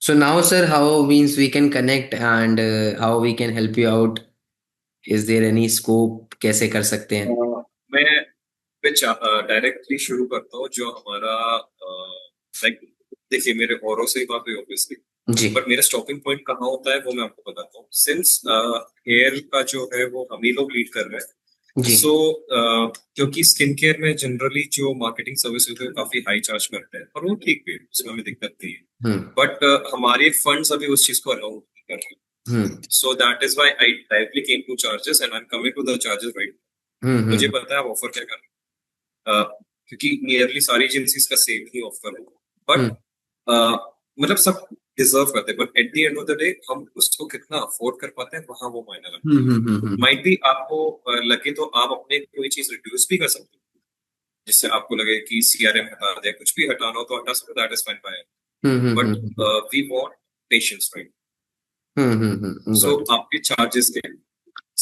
So now, sir, how means we can connect and how we can help you out? Is there any scope? कैसे कर सकते हैं? मैं directly शुरू करता हूँ जो हमारा लाइक देखिए मेरे औरों से ही बात हुई ऑब्वियसली। जी। बट मेरा स्टॉपिंग पॉइंट कहाँ होता है वो मैं आपको बताता हूँ। सिंस हेयर का जो है वो हम ही लोग लीड कर रहे हैं। जी। सो क्योंकि स्किन केयर में जनरली जो मार्केटिंग सर्विस होते हैं काफी हाई चार्ज करते हैं और वो ठीक भी है, उसमें हमें दिक्कत नहीं है। हम्म। बट हमारे फंड्स अभी उस चीज को अलाउ नहीं कर रहे। Hmm. So that is why I directly came to charges and I am coming to the charges right. मुझे हम्म। पता है आप ऑफर क्या कर रहे हैं। क्योंकि नियरली सारी एजेंसीज का सेम ही ऑफर होगा। बट हम्म। मतलब सब डिजर्व करते हैं, but at the end of the day हम उसको कितना अफोर्ड कर पाते हैं वहां वो मायने हम्म। रखता है। हम्म। हम्म। माइट भी आपको लगे तो आप अपने कोई चीज रिड्यूस भी कर सकते हो, जिससे आपको लगे कि सीआरएम हटा दे, कुछ भी हटाना हो तो हटा सकते, that is fine bye. Hmm. Hmm. But hmm. We want patience right. So got. आपके चार्जेस के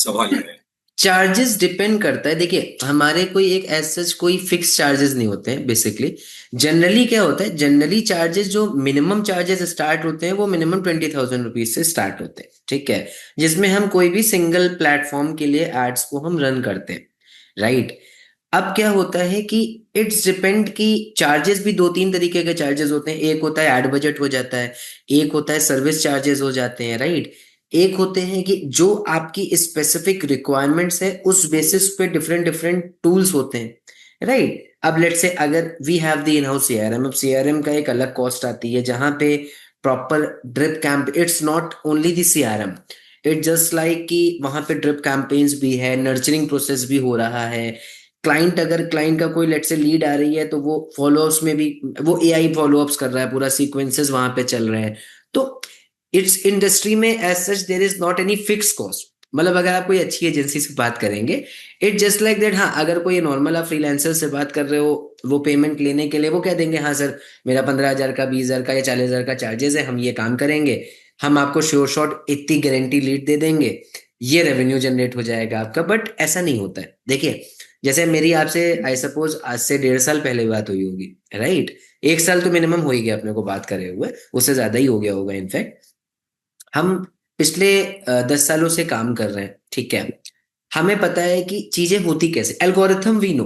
सवाल ये है। चार्जेस डिपेंड करता है। देखिए, हमारे कोई एक एज सच कोई फिक्स चार्जेस नहीं होते हैं बेसिकली। जनरली क्या होता है, जनरली चार्जेस जो मिनिमम चार्जेस स्टार्ट होते हैं वो मिनिमम 20,000 रुपीज से स्टार्ट होते हैं, ठीक है। जिसमें हम कोई भी सिंगल प्लेटफॉर्म के लिए एड्स को हम रन करते हैं, राइट। अब क्या होता है कि इट्स डिपेंड कि चार्जेस भी दो तीन तरीके के चार्जेस होते हैं। एक होता है एड बजट हो जाता है, एक होता है सर्विस चार्जेस हो जाते हैं, राइट। एक होते हैं कि जो आपकी स्पेसिफिक रिक्वायरमेंट्स है उस बेसिस पे डिफरेंट डिफरेंट टूल्स होते हैं, राइट। अब लेट्स से अगर we have the in house CRM, अब सीआरएम का एक अलग कॉस्ट आती है जहां पे proper drip camp, it's not only the CRM, it just like कि वहां पे ड्रिप कैंपेन्स भी है, नर्चरिंग प्रोसेस भी हो रहा है। क्लाइंट, अगर क्लाइंट का कोई लेट से लीड आ रही है तो वो फॉलोअप्स में भी वो एआई फॉलोअप्स कर रहा है, पूरा सीक्वेंसेस वहां पे चल रहे हैं। तो इट्स इंडस्ट्री में as such there is not any fix cost. मतलब अगर आप कोई अच्छी एजेंसी से बात करेंगे, इट जस्ट लाइक दैट। हाँ, अगर कोई नॉर्मल आप फ्रीलांसर से बात कर रहे हो, वो पेमेंट लेने के लिए वो कह देंगे हाँ सर, मेरा 15,000 का, 20,000 का या 40,000 का चार्जेस है, हम ये काम करेंगे, हम आपको श्योर शॉट इतनी गारंटी लीड दे देंगे, ये रेवेन्यू जनरेट हो जाएगा आपका। बट ऐसा नहीं होता है। देखिए, जैसे मेरी आपसे आई सपोज आज से 1.5 साल पहले बात हुई होगी, राइट। 1 साल तो मिनिमम हो ही गया अपने को बात करे हुए, उससे ज्यादा ही हो गया होगा इनफैक्ट। हम पिछले 10 सालों से काम कर रहे हैं, ठीक है। हमें पता है कि चीजें होती कैसे, एल्गोरिथम वी नो।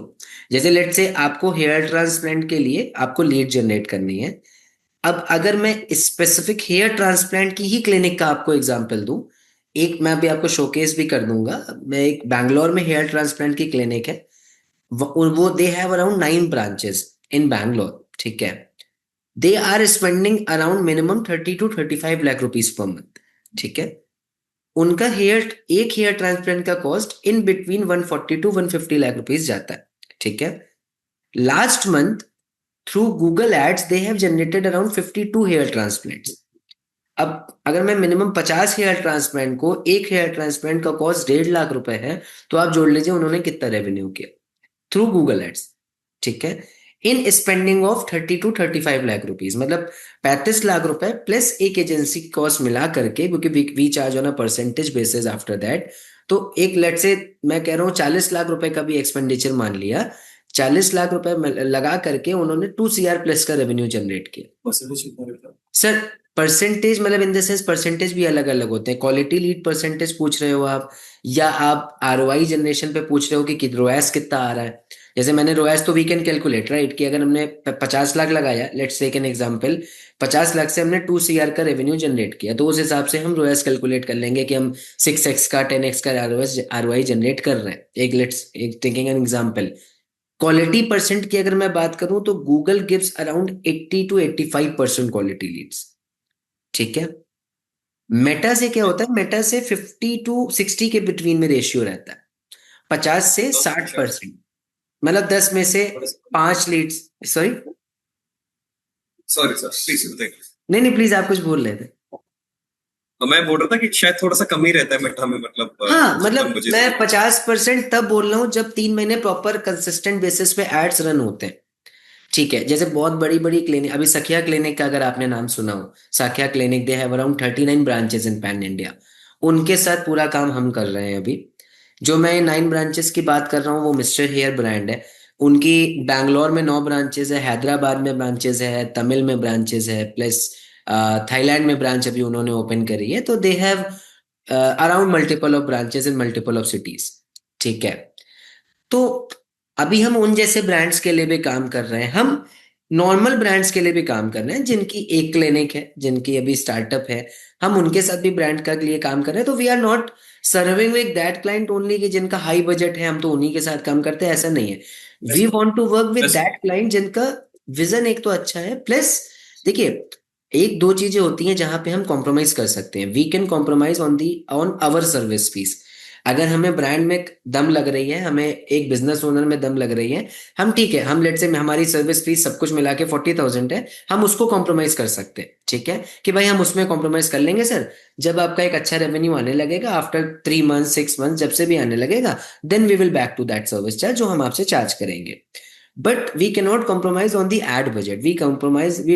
जैसे लेट से आपको हेयर ट्रांसप्लांट के लिए आपको लीड जनरेट करनी है। अब अगर मैं स्पेसिफिक हेयर ट्रांसप्लांट की ही क्लिनिक का आपको एग्जांपल दूं, एक मैं अभी आपको शोकेस भी कर दूंगा। मैं एक बैंगलोर में हेयर ट्रांसप्लांट की क्लिनिक है, वो they have around 9 branches in Bangalore, ठीक है। They are spending around minimum 30 to 35 lakh rupees per month, ठीक है। उनका एक हेयर ट्रांसप्लांट का cost in between 140 to 150 lakh rupees जाता है, ठीक है। Last month through Google ads they have generated around 52 hair transplants. अब अगर मैं मिनिमम 50 हेयर ट्रांसप्लांट को, एक हेयर ट्रांसप्लांट का कॉस्ट 1.5 लाख रुपए है, तो आप जोड़ लीजिए उन्होंने कितना रेवेन्यू किया थ्रू गूगल एड्स, ठीक है। In spending of 30 to 35 lakh rupees, मतलब 35 लाख रुपए प्लस एक एजेंसी कॉस्ट मिला करके, क्योंकि we charge on a percentage basis after that. तो एक लेट से मैं कह रहा हूँ 40 लाख रुपए का भी एक्सपेंडिचर मान लिया, 40 लाख रुपए लगा करके उन्होंने 2 CR प्लस का रेवेन्यू जनरेट किया। परसेंटेज कितना रहता है? सर, परसेंटेज मतलब इन द सेंस परसेंटेज भी अलग अलग होते हैं। क्वालिटी लीड परसेंटेज पूछ रहे हो आप, या आप आरओआई जनरेशन पे पूछ रहे हो कि रोएस कितना आ रहा है। जैसे मैंने रोएस तो वी कैन कैलकुलेट राइट, कि अगर हमने 50 लाख लगाया, let's take an example, 50 lakh से हमने 2 CR का रेवेन्यू जनरेट किया, तो उस हिसाब से हम रोएस कैलकुलेट कर लेंगे कि हम 6x का 10x का आरओआई जनरेट कर रहे हैं। एक taking an example, quality percent की अगर मैं बात करूं तो Google gives around 80 to 85% quality Leeds, ठीक है। मेटा से क्या होता है, मेटा से 50 to 60 के बिटवीन में रेशियो रहता है, 50 से तो 60%। मतलब 10 में से पांच leads. Sorry, sorry sir please बताइए। नहीं नहीं प्लीज, आप कुछ बोल रहे थे। मैं बोल रहा था कि शायद थोड़ा सा कम ही रहता है मिठा में, मतलब हाँ, जितना मतलब मुझे मैं समझ। 50% तब बोल रहा हूँ जब 3 महीने प्रॉपर कंसिस्टेंट बेसिस पे एड्स रन होते हैं, ठीक है। जैसे बहुत बड़ी बड़ी क्लिनिक, अभी सखिया क्लिनिक का अगर आपने नाम सुना हो, सखिया clinic, they have around 39 branches in pan India. उनके साथ पूरा काम हम कर रहे हैं अभी। जो मैं 9 ब्रांचेस की बात कर रहा हूँ वो मिस्टर हेयर ब्रांड है। उनकी बैंगलोर में 9 ब्रांचेस है, हैदराबाद में ब्रांचेस है, तमिल में ब्रांचेस है, प्लस थाईलैंड में ब्रांच अभी उन्होंने ओपन करी है, तो दे have around multiple of branches in multiple of cities. ठीक है, तो अभी हम उन जैसे ब्रांड्स के लिए भी काम कर रहे हैं, हम नॉर्मल ब्रांड्स के लिए भी काम कर रहे हैं जिनकी एक क्लिनिक है, जिनकी अभी स्टार्टअप है, हम उनके साथ भी ब्रांड का लिए काम कर रहे हैं। तो we are not serving with that client only कि जिनका हाई बजट है हम तो उन्हीं के साथ काम करते हैं, ऐसा नहीं है। We want to work with वैसे दैट क्लाइंट जिनका विजन एक तो अच्छा है, प्लस देखिए एक दो चीजें होती हैं जहां पे हम कॉम्प्रोमाइज कर सकते हैं। We can compromise on our service fees. अगर हमें ब्रांड में दम लग रही है, हमें एक बिजनेस ओनर में दम लग रही है, हम ठीक है, हम लेट से हमारी सर्विस फीस सब कुछ मिला के 40,000 है, हम उसको कॉम्प्रोमाइज कर सकते हैं। ठीक है कि भाई हम उसमें कॉम्प्रोमाइज कर लेंगे सर, जब आपका एक अच्छा रेवेन्यू आने लगेगा आफ्टर 3 मंथ 6 मंथ जब से भी आने लगेगा, then we will back to that service charge जो हम आपसे चार्ज करेंगे। But we can not compromise on the ad budget, we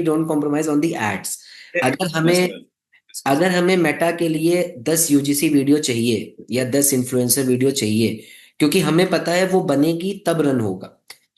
don't compromise on the ads. अगर हमें अगर हमें मेटा के लिए 10 यूजीसी वीडियो चाहिए या 10 इन्फ्लुएंसर वीडियो चाहिए, क्योंकि हमें पता है वो बनेगी तब रन होगा,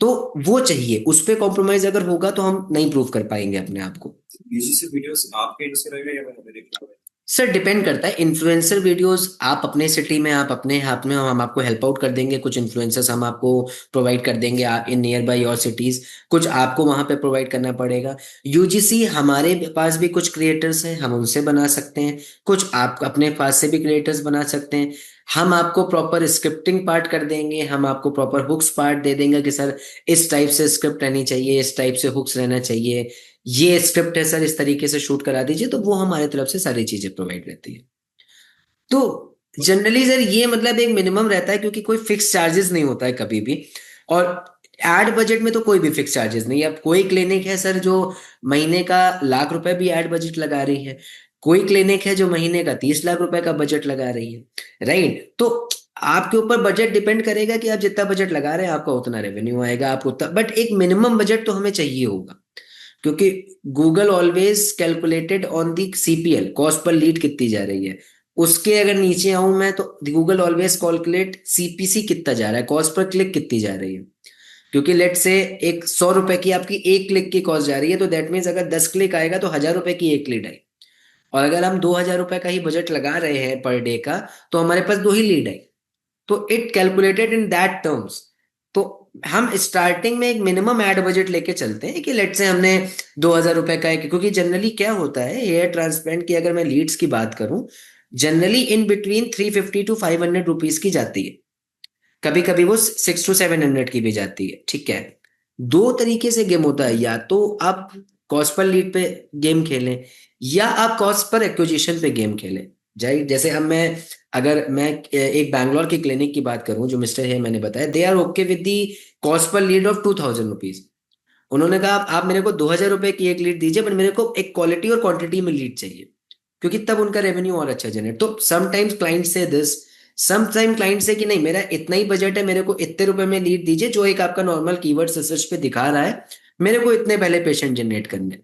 तो वो चाहिए, उस पे कॉम्प्रोमाइज अगर होगा तो हम नहीं प्रूव कर पाएंगे अपने आप को। यूजीसी वीडियोस आपके एंड से रहेगा या मैं देखूंगा? सर डिपेंड करता है, इन्फ्लुएंसर वीडियोस आप अपने सिटी में, आप अपने हाथ में, हम आपको हेल्प आउट कर देंगे, कुछ इन्फ्लुएंसर्स हम आपको प्रोवाइड कर देंगे in near by your cities, कुछ आपको वहां पे प्रोवाइड करना पड़ेगा। यूजीसी हमारे पास भी कुछ क्रिएटर्स हैं, हम उनसे बना सकते हैं, कुछ आप अपने पास से भी क्रिएटर्स बना सकते हैं। हम आपको प्रॉपर स्क्रिप्टिंग पार्ट कर देंगे, हम आपको प्रॉपर हुक्स पार्ट दे देंगे कि सर इस टाइप से स्क्रिप्ट रहनी चाहिए, इस टाइप से हुक्स रहना चाहिए, ये स्क्रिप्ट है सर इस तरीके से शूट करा दीजिए, तो वो हमारे तरफ से सारी चीजें प्रोवाइड रहती है। तो जनरली सर ये मतलब एक मिनिमम रहता है, क्योंकि कोई फिक्स चार्जेस नहीं होता है कभी भी। और एड बजट में तो कोई भी फिक्स चार्जेस नहीं है। अब कोई क्लिनिक है सर जो महीने का लाख रुपए भी एड बजट लगा रही है, कोई क्लिनिक है जो महीने का 30 लाख रुपए का बजट लगा रही है, राइट? तो आपके ऊपर बजट डिपेंड करेगा कि आप जितना बजट लगा रहे हैं आपका उतना रेवेन्यू आएगा, आपको उतना, बट एक मिनिमम बजट तो हमें चाहिए होगा, क्योंकि Google always calculated on the CPL, cost per lead कितनी जा रही है, उसके अगर नीचे आऊं मैं तो गूगल ऑलवेज कैलकुलेट सीपीसी कितना जा रहा है, कॉस्ट पर क्लिक कितनी जा रही है। क्योंकि लेट से एक 100 रुपए की आपकी एक क्लिक की कॉस्ट जा रही है, तो दैट मीन्स अगर 10 क्लिक आएगा तो 1,000 रुपए की एक लीड आई। और अगर हम 2,000 रुपए का ही बजट लगा रहे हैं पर डे का, तो हमारे पास दो ही लीड आई। तो it calculated in that terms. तो हम स्टार्टिंग में एक मिनिमम एड बजट लेके चलते हैं कि लेट से हमने 2,000 रुपए का एक, क्योंकि जनरली क्या होता है हेयर ट्रांसप्लांट की अगर मैं लीड्स की बात करूं, generally in between 350 to 500 rupees की जाती है, कभी कभी वो 600 to 700 की भी जाती है। ठीक है, दो तरीके से गेम होता है, या तो आप कॉस्ट पर लीड पे गेम खेलें या आप कॉस्ट पर एक्विजिशन पे गेम खेलें। जैसे अब अगर मैं एक बैंगलोर की क्लिनिक की बात करूं जो मिस्टर है मैंने बताया, they are okay with the cost per lead of 2,000 rupees. उन्होंने कहा आप मेरे को 2,000 रुपए की एक लीड दीजिए, बट मेरे को एक क्वालिटी और क्वांटिटी में लीड चाहिए, क्योंकि तब उनका रेवेन्यू और अच्छा जनरेट। तो समटाइम्स क्लाइंट से दिस, समटाइम क्लाइंट से कि नहीं मेरा इतना ही बजट है, मेरे को इतने रुपए में लीड दीजिए, जो एक आपका नॉर्मल कीवर्ड रिसर्च पे दिखा रहा है, मेरे को इतने पहले पेशेंट जनरेट करने हैं,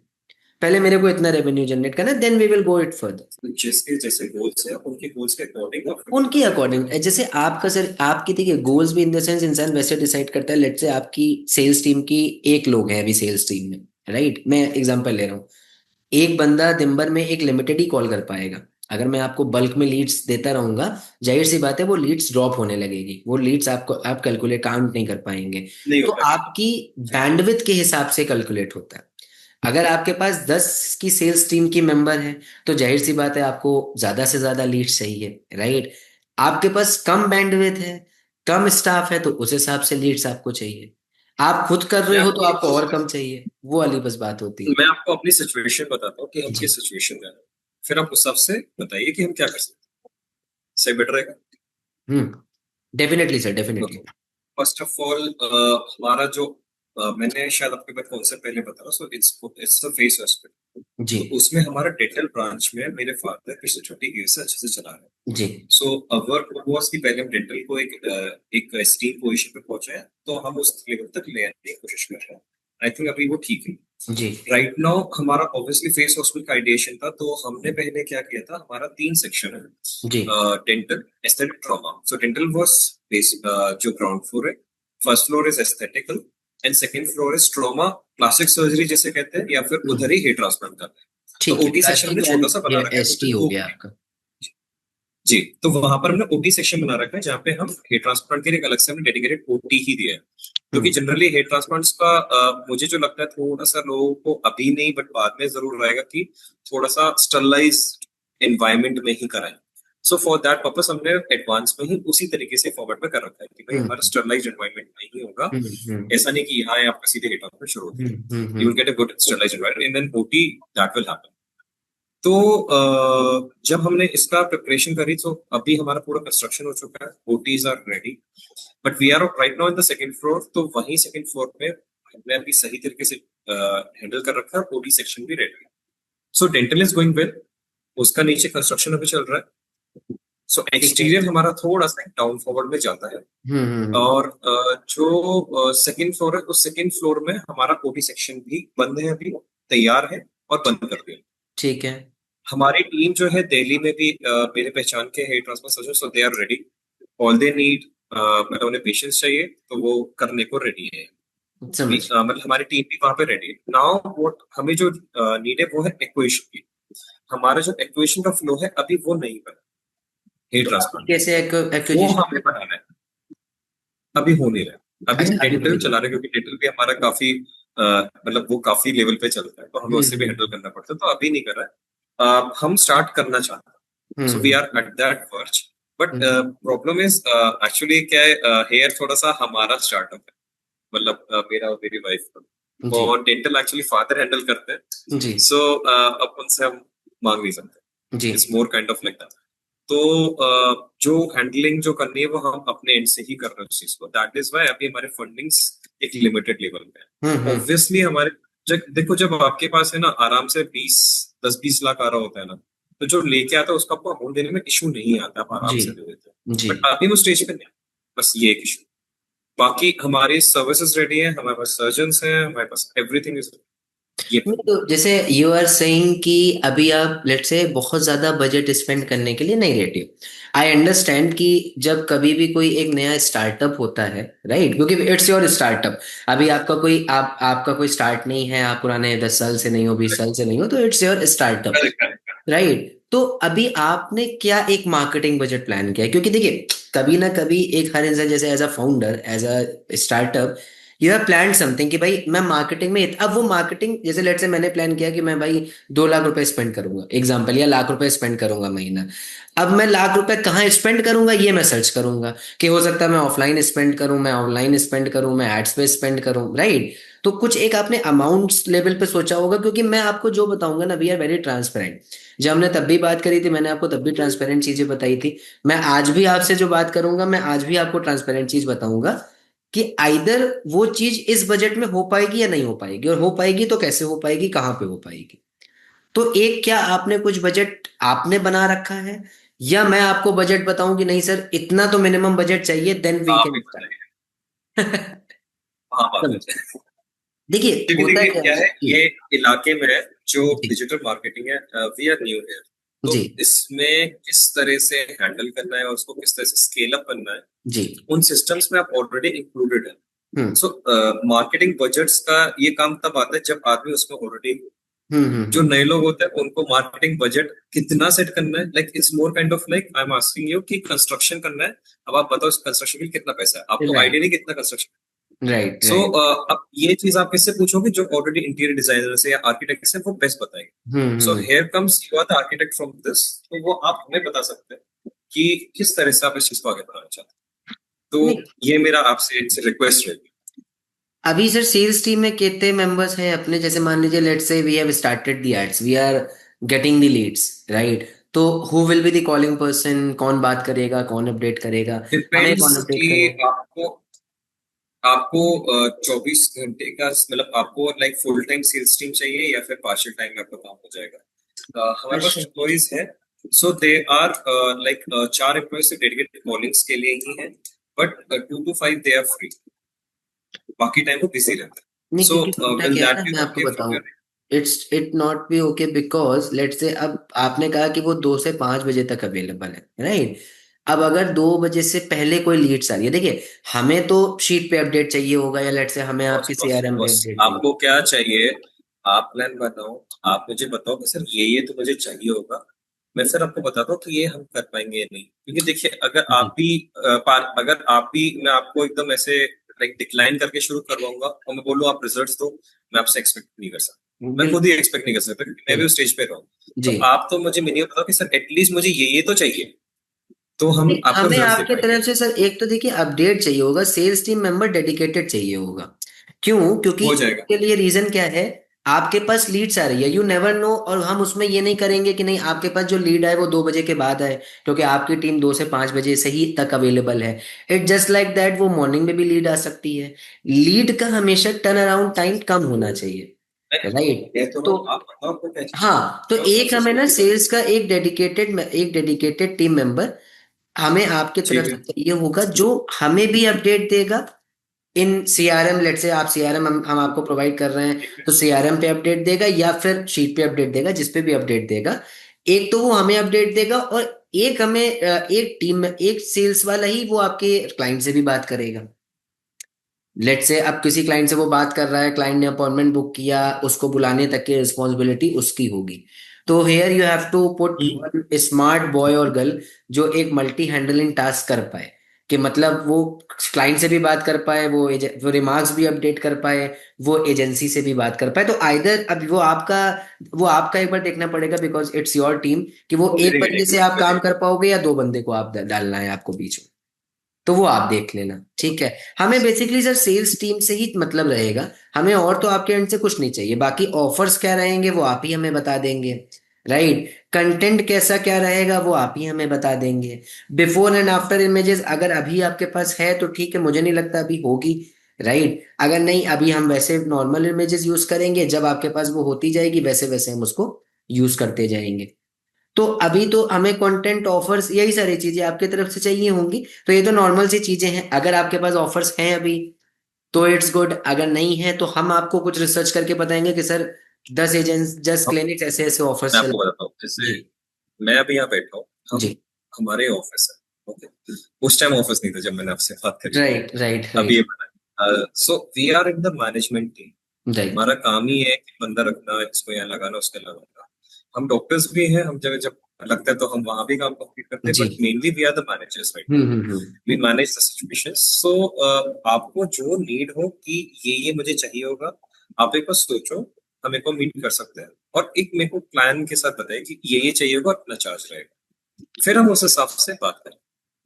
पहले मेरे को इतना रेवेन्यू जनरेट करना है, then we will go it further. जिसके जैसे गोल्स है उनके गोल्स के अकॉर्डिंग उनकी अकॉर्डिंग, जैसे आपका सर आपकी देखिए गोल्स भी इन द सेंस इंसान वैसे डिसाइड करता है। लेट से आपकी सेल्स टीम की एक लोग हैं अभी सेल्स टीम में, राइट? मैं एग्जांपल ले रहा हूँ, एक बंदा दिन भर में एक लिमिटेड ही कॉल कर पाएगा। अगर मैं आपको बल्क में लीड्स देता रहूंगा, जाहिर सी बात है वो लीड्स ड्रॉप होने लगेगी, वो लीड्स आपको आप कैलकुलेट काउंट नहीं कर पाएंगे। नहीं तो होता है। आपकी बैंडविड्थ के हिसाब से कैलकुलेट होता है। अगर आपके पास 10 की सेल्स टीम की मेंबर है, तो जाहिर सी बात है आपको ज्यादा से ज्यादा लीड्स चाहिए, राइट? आपके पास कम बैंडविड्थ है, कम स्टाफ है, तो उस हिसाब से लीड्स आपको चाहिए। आप खुद कर रहे मैं हो तो आपको आपको और कम चाहिए, वो वाली बस बात होती है। मैं आपको अपनी सिचुएशन बताता हूँ कि हम जी। किस सिचुएशन में हैं, फिर आप उस हिसाब से बताइए कि हम क्या कर सकते हैं। सही बेटर रहेगा। Definitely sir, definitely. First of all हमारा जो मैंने शायद आपके पास कौन से पहले बताया, so it's a face hospital. जी। तो उसमें हमारा डेंटल ब्रांच में मेरे फादर पिछले 20 ईयर से अच्छे से चला रहे हैं। जी। सो वर्क वाज कि पहले हम डेंटल को एक स्टीम पोजीशन पे पहुंचे हैं, तो हम उस लेवल तक ले आने की कोशिश कर रहे हैं। आई थिंक अभी वो ठीक है। जी। राइट नाउ हमारा ऑब्वियसली फेस हॉस्पिटल का आइडिएशन था, तो हमने पहले क्या किया था, हमारा 3 सेक्शन है, जी। Dental, aesthetic, trauma. So dental was base, जो ग्राउंड फ्लोर है, first floor is aesthetical and second floor is trauma, plastic surgery जिसे कहते हैं, या फिर उधर ही हेयर ट्रांसप्लांट करते हैं। तो ठीक है, ओटी सेक्शन हमने प्लास्टिक छोटा एंड सा बना रखा है एस टी हो तो गया आपका। जी, तो वहां पर हमने ओटी सेक्शन बना रखा है जहाँ पे हम हेयर ट्रांसप्लांट के लिए एक अलग से हमने डेडिकेटेड ओटी ही दिया है। क्योंकि हम्म जनरली हेयर ट्रांसप्लांट्स का मुझे जो लगता है थोड़ा सा लोगों को अभी नहीं बट बाद में जरूर रहेगा कि थोड़ा सा स्टरलाइज एनवायरनमेंट में ही कराएं। सो फॉर दैट पर्पस हमने एडवांस में ही उसी तरीके से फॉर्मेट में कर रखा है कि भाई हम्म हमारा स्टरलाइज एनवायरनमेंट में ही होगा। हम्म ऐसा नहीं कि यहाँ आपका सीधे हेयर ट्रांसप्लांट शुरू होता है। You will hmm. Get a good sterilise environment and then OT that will happen. तो जब हमने इसका प्रिपरेशन करी तो अभी हमारा पूरा कंस्ट्रक्शन हो चुका है, OTs are ready, but we are right now in the second floor. तो वहीं सेकंड फ्लोर पे हमने अभी सही तरीके से हैंडल कर रखा है, ओटी सेक्शन भी रेडी है। So dental is going well, उसका नीचे कंस्ट्रक्शन अभी चल रहा है। सो ठीक है। एक्सटीरियर हमारा थोड़ा सा डाउन फॉरवर्ड में जाता है। हम्म। और जो सेकंड फ्लोर है उस सेकंड फ्लोर में हमारा ओटी सेक्शन भी बंद है, अभी तैयार है और बंद कर दिया। ठीक है। हमारी टीम जो है दिल्ली में भी मेरे पहचान के hair transplant surgeon, so they are ready. All they need, मतलब उन्हें पेशेंस चाहिए तो वो करने को रेडी है। समझ। मतलब हमारी टीम भी वहां पे रेडी है। नाउ व्हाट हमें जो नीड है वो है एक्वेशन की। हमारा जो एक्वेशन का फ्लो है अभी वो नहीं बना हेयर तो आप ट्रांसप्लांट, कैसे वो एक्विजिशन। हमें बनाना है। अभी हो नहीं रहा है, अभी हम अच्छा, अभी हो डेंटल नहीं। चला रहे हैं क्योंकि डेंटल भी हमारा काफी मतलब वो काफी लेवल पे चलता है तो हमें उससे भी हैंडल हम्म। करना पड़ता है, तो अभी नहीं कर रहा है। हम स्टार्ट करना चाहते हैं। So we hmm are at that verge, but hmm, problem is actually क्या है, हेयर थोड़ा सा हमारा स्टार्टअप है, मतलब मेरा और मेरी वाइफ का, जी और डेंटल एक्चुअली फादर हैंडल करते हैं। जी सो अब उनसे हम मांग नहीं सकते, जी। It's more kind of like that. तो जो हैंडलिंग जो करनी है वो हम अपने एंड से ही कर रहे हैं उस चीज को, दैट इज वाई अभी हमारे फंडिंग्स एक लिमिटेड लेवल पे है। हम्म। ऑब्वियसली हमारे जब देखो जब आपके पास है ना आराम से 10-20 लाख आ रहा होता है ना, तो जो लेके आता है उसका आपको अमाउंट देने में इशू नहीं आता, आप आराम जी से दे देते हैं। जी। बट अभी वो स्टेज पे नहीं है, बस ये एक इशू। बाकी हमारी सर्विसेज रेडी है, हमारे पास सर्जन्स हैं, हमारे पास एवरीथिंग इज ये। नहीं, तो जैसे यू आर सेइंग कि अभी आप लेट से बहुत ज्यादा बजट स्पेंड करने के लिए नहीं रेडी हो। आई अंडरस्टैंड कि जब कभी भी कोई एक नया स्टार्टअप होता है, राइट, क्योंकि इट्स योर स्टार्टअप। अभी आपका कोई आपका कोई स्टार्ट नहीं है, आप पुराने 10 साल से नहीं हो, 20 साल से नहीं हो, तो it's your startup, correct correct. Right. तो अभी आपने क्या एक मार्केटिंग बजट प्लान किया है? क्योंकि देखिए, कभी ना कभी एक हर इंसान जैसे as a founder, as a startup, you have plan something कि भाई मैं मार्केटिंग में अब वो मार्केटिंग जैसे लेट से मैंने प्लान किया कि मैं भाई 2 लाख रुपए स्पेंड करूंगा एग्जाम्पल, या लाख रुपए स्पेंड करूंगा महीना। अब मैं लाख रुपए कहाँ स्पेंड करूंगा ये मैं सर्च करूंगा, कि हो सकता है मैं ऑफलाइन स्पेंड करूं, मैं ऑनलाइन स्पेंड करूं, मैं एड्स पे स्पेंड करूं, राइट। तो कुछ एक आपने अमाउंट्स लेवल पे सोचा होगा, क्योंकि मैं आपको जो बताऊंगा ना, वी आर वेरी ट्रांसपेरेंट। जब हमने तब भी बात करी थी, मैंने आपको तब भी ट्रांसपेरेंट चीजें बताई थी। मैं आज भी आपसे जो बात करूंगा, मैं आज भी आपको ट्रांसपेरेंट चीज बताऊंगा कि आइदर वो चीज इस बजट में हो पाएगी या नहीं हो पाएगी, और हो पाएगी तो कैसे हो पाएगी, कहाँ पे हो पाएगी। तो एक, क्या आपने कुछ बजट आपने बना रखा है, या मैं आपको बजट बताऊं कि नहीं सर इतना तो मिनिमम बजट चाहिए, देन वी आप कैन ही स्टार्ट। बताइए। हाँ बात है। देखिए क्योंकि होता देखिए क्या क्या है है, जी ये इलाके में है जो जी डिजिटल मार्केटिंग है, वी आर न्यू है। तो जी इसमें किस तरह से हैंडल करना है और उसको किस तरह से स्केल अप करना है, जी। उन सिस्टम्स में आप ऑलरेडी इंक्लूडेड है। हम्म सो मार्केटिंग बजट्स का ये काम तब आता है जब आदमी उसमें ऑलरेडी, जो हम्म। नए लोग होते हैं उनको मार्केटिंग बजट कितना सेट करना है, like it's more kind of like I am asking you कि कंस्ट्रक्शन करना है, अब आप बताओ कंस्ट्रक्शन के लिए कितना पैसा है, आपको राइट आइडिया नहीं कितना कंस्ट्रक्शन। Right so right. अब ये चीज आप किससे पूछोगे, जो ऑलरेडी इंटीरियर डिजाइनर से या आर्किटेक्ट से, वो बेस्ट बताएंगे। So hmm. Hair comes you are the architect from this, तो वो आप हमें बता सकते हैं कि किस तरह से आप इस चीज को आगे बढ़ाना चाहते हैं। नहीं, तो ये मेरा आपसे रिक्वेस्ट रहेगी। अभी सर सेल्स टीम में कितने मेंबर्स हैं अपने? जैसे मान लीजिए let's say we have started the ads, we are getting the leads, right. तो who will be the calling person, कौन बात करेगा, कौन अपडेट करेगा, हमें डिपेंड्स कौन अपडेट कि करेगा? आपको आपको 24 घंटे का मतलब आपको like full time sales team चाहिए या फिर पार्शियल टाइम में आपका काम हो जाएगा। हमारे पास अच्छा। एम्प्लॉइज है, so they are like 4 employees dedicated callings के लिए ही है, but 2 to 5 they are free, बाकी टाइम वो बिजी रहता है। नहीं, सो क्योंकि होता विल क्या है दैट ना, बी मैं आपको ओके फ्रॉम बताऊं, your? It not be okay, because late से अब आपने कहा कि वो 2 से 5 बजे तक अवेलेबल है, राइट। अब अगर 2 बजे से पहले कोई लीड्स आ रही है, देखिए हमें तो शीट पे अपडेट चाहिए होगा, या लेट से हमें बस आपके बस सीआरएम पे बस अपडेट चाहिए। आपको क्या चाहिए, आप प्लान बनाओ, आप मुझे बताओ कि सर ये तो मुझे चाहिए होगा, मैं सर आपको बताता हूँ कि ये हम कर पाएंगे या नहीं। क्योंकि देखिए अगर जी आप भी अगर आप भी, मैं आपको एकदम ऐसे लाइक डिक्लाइन करके शुरू करवाऊंगा और मैं बोलूँ आप रिजल्ट्स दो, मैं आपसे एक्सपेक्ट नहीं कर सकता। मैं खुद ही बिल्कुल एक्सपेक्ट नहीं कर सकता क्योंकि मैं भी बिल्कुल। उस स्टेज पे रहूँ। तो जी आप तो मुझे मिनिमम बताओ कि सर एटलीस्ट मुझे ये तो चाहिए, तो हम नहीं, आपको हमें रिजल्ट दे आपके पाएंगे। तरफ से सर एक तो देखिए अपडेट चाहिए होगा, सेल्स टीम मेंबर डेडिकेटेड चाहिए होगा। क्यों? क्योंकि हो जाएगा। इसके लिए रीजन क्या है, आपके पास लीड्स आ रही है, यू नेवर नो, और हम उसमें ये नहीं करेंगे कि नहीं आपके पास जो लीड आए वो 2 बजे के बाद आए, क्योंकि आपकी टीम 2 से 5 बजे से ही तक अवेलेबल है। इट जस्ट लाइक दैट, वो मॉर्निंग में भी लीड आ सकती है। लीड का हमेशा टर्न अराउंड टाइम कम होना चाहिए, राइट? ये तो तो आप बताओ आपको क्या चाहिए, हाँ, तो मैं उस हिसाब एक से हमें उसको ना पूरा सेल्स करूँ। का एक डेडिकेटेड टीम मेंबर हमें आपके ठीक तरफ से है। चाहिए होगा, जो हमें भी अपडेट देगा इन सीआरएम। लेट से आप सीआरएम हम आपको प्रोवाइड कर रहे हैं, ठीक है। तो सीआरएम पे अपडेट देगा या फिर शीट पे अपडेट देगा, जिस पे भी अपडेट देगा। एक तो वो हमें अपडेट देगा, और एक हमें एक टीम में एक सेल्स वाला ही वो आपके क्लाइंट से भी बात करेगा। लेट से अब किसी क्लाइंट से वो बात कर रहा है, क्लाइंट ने अपॉइंटमेंट बुक किया, उसको बुलाने तक की रिस्पॉन्सिबिलिटी उसकी होगी। तो here you have to put one smart boy और गर्ल, जो एक मल्टी हैंडलिंग टास्क कर पाए, कि मतलब वो क्लाइंट से भी बात कर पाए, वो रिमार्क्स भी अपडेट कर पाए, वो एजेंसी से भी बात कर पाए। तो आइदर अब वो आपका एक बार देखना पड़ेगा, बिकॉज इट्स योर टीम, कि वो वो एक मेरी बंदे मीटिंग से में आप काम करेंगे। कर पाओगे या 2 बंदे को आप डालना है आपको बीच में। तो वो आप देख लेना, ठीक है। हमें बेसिकली सर सेल्स टीम से ही मतलब रहेगा, हमें और तो आपके एंड से कुछ नहीं चाहिए। बाकी ऑफर्स क्या रहेंगे वो आप ही हमें बता देंगे, राइट? कंटेंट कैसा क्या रहेगा वो आप ही हमें बता देंगे। बिफोर एंड आफ्टर इमेजेस अगर अभी आपके पास है तो ठीक है, मुझे नहीं लगता अभी होगी, राइट? अगर नहीं, अभी हम वैसे नॉर्मल इमेजेस यूज करेंगे, जब आपके पास वो होती जाएगी वैसे वैसे हम उसको यूज करते जाएंगे। तो अभी तो हमें कंटेंट ऑफर्स यही सारी चीजें आपके तरफ से चाहिए होंगी। तो ये तो नॉर्मल सी चीजें हैं, अगर आपके पास ऑफर्स हैं अभी तो इट्स गुड, अगर नहीं है तो हम आपको कुछ रिसर्च करके बताएंगे कि सर 10 एजेंट्स 10 क्लिनिक्स ऐसे ऐसे मैं ऑफर्स चल। आपको बताता हूँ, जैसे जी मैं अभी यहाँ बैठा हूँ, हम जी। हमारे ऑफिस है, ओके। उस टाइम ऑफिस नहीं था जब मैंने आपसे बात करी थी, राइट राइट अभी राइट ये बना। So we are in the management team. Right. हमारा काम ही है कि बंदा रखना, इसको यहाँ लगाना, उसके लगाना। हम डॉक्टर्स भी हैं, हम जब जब लगता है तो हम वहां भी काम कंप्लीट करते हैं, जी। But mainly we are the managers right now. Hmm. We manage the situation. So आपको जो नीड हो कि ये मुझे चाहिए होगा, आप एक बार सोचो, हम एक बार मीट कर सकते हैं, और एक मेरे को प्लान के साथ बताइए कि ये चाहिए होगा, इतना चार्ज रहेगा, फिर हम उस हिसाब से बात करें।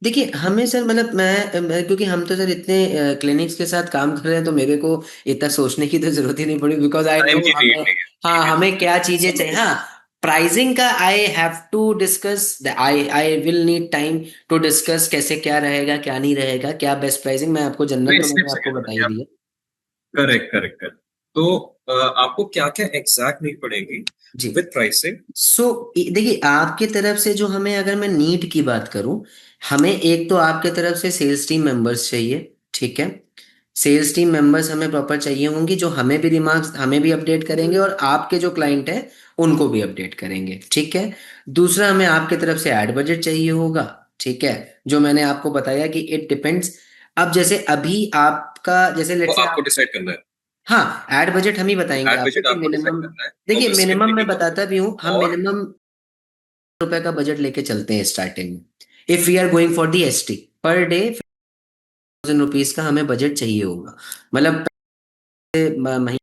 देखिए हमें सर मतलब क्योंकि हम तो सर इतने क्लिनिक्स के साथ काम कर रहे हैं, तो मेरे को इतना सोचने की तो जरूरत ही नहीं पड़ी, बिकॉज आई टाइम नो की नीड हमें, नहीं है, हाँ ठीक है। हमें क्या चीजें सब चाहिए। लोग हाँ, प्राइसिंग का I have to discuss, I I will need time to discuss, कैसे क्या रहेगा क्या नहीं रहेगा, क्या बेस्ट प्राइसिंग। मैं आपको जनरल तो स्टेप मैंने से आपको बता ही आप दिया। Correct correct correct. तो आपको क्या क्या एग्जैक्ट नीड पड़ेगी जी। With pricing. सो देखिए आपके तरफ से जो हमें, अगर मैं नीड की बात करूं, हमें एक तो आपके तरफ से सेल्स टीम मेंबर्स चाहिए, ठीक है। सेल्स टीम मेंबर्स हमें प्रॉपर चाहिए होंगी, जो हमें भी रिमार्क्स हमें भी अपडेट करेंगे और आपके जो क्लाइंट है उनको भी अपडेट करेंगे, ठीक है। दूसरा, हमें आपके तरफ से ऐड बजट चाहिए होगा, ठीक है। जो मैंने आपको बताया कि इट डिपेंड्स। अब जैसे अभी आपका, जैसे वो लेट्स से आपको आप, डिसाइड करना है। हाँ ऐड बजट हम ही बताएंगे एड आपको बजट कि आपको डिसाइड मिनिमम, करना है, देखिए ऑब्वियसली मिनिमम मैं मिनिमम। बताता भी हूँ, हम और मिनिमम रुपए का बजट लेके चलते हैं स्टार्टिंग में। If we are going for the ST, per day 1000 rupees का हमें बजट चाहिए होगा, मतलब महीने।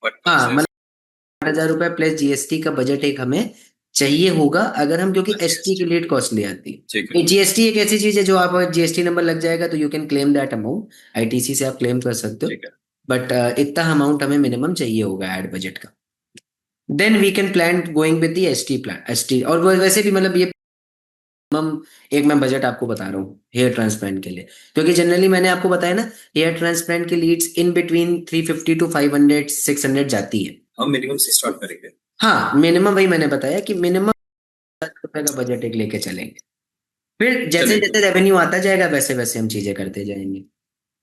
बट हाँ मतलब 8,000 रुपए प्लस जीएसटी का बजट एक हमें चाहिए होगा, अगर हम, क्योंकि एसटी की जीएसटी, लेट कॉस्टली आती ठीक है। है। जीएसटी एक ऐसी चीज है जो आप, जीएसटी नंबर लग जाएगा तो you can claim that amount, ITC से आप क्लेम कर सकते हो। ठीक है। बट इतना अमाउंट हमें मिनिमम चाहिए होगा एड बजट का। Then we can plan going with the ST plan, ST. और वैसे भी मतलब ये मिनिमम एक मैं बजट आपको बता रहा हूँ हेयर ट्रांसप्लांट के लिए, क्योंकि जनरली मैंने आपको बताया ना, हेयर ट्रांसप्लांट की लीड्स इन बिटवीन 350 to 500 600 जाती है। हम मिनिमम से स्टार्ट करेंगे। हाँ मिनिमम वही मैंने बताया कि मिनिमम 10 रुपए का बजट एक लेके चलेंगे, फिर जैसे चलेगा। जैसे रेवेन्यू आता जाएगा वैसे वैसे हम चीजें करते जाएंगे,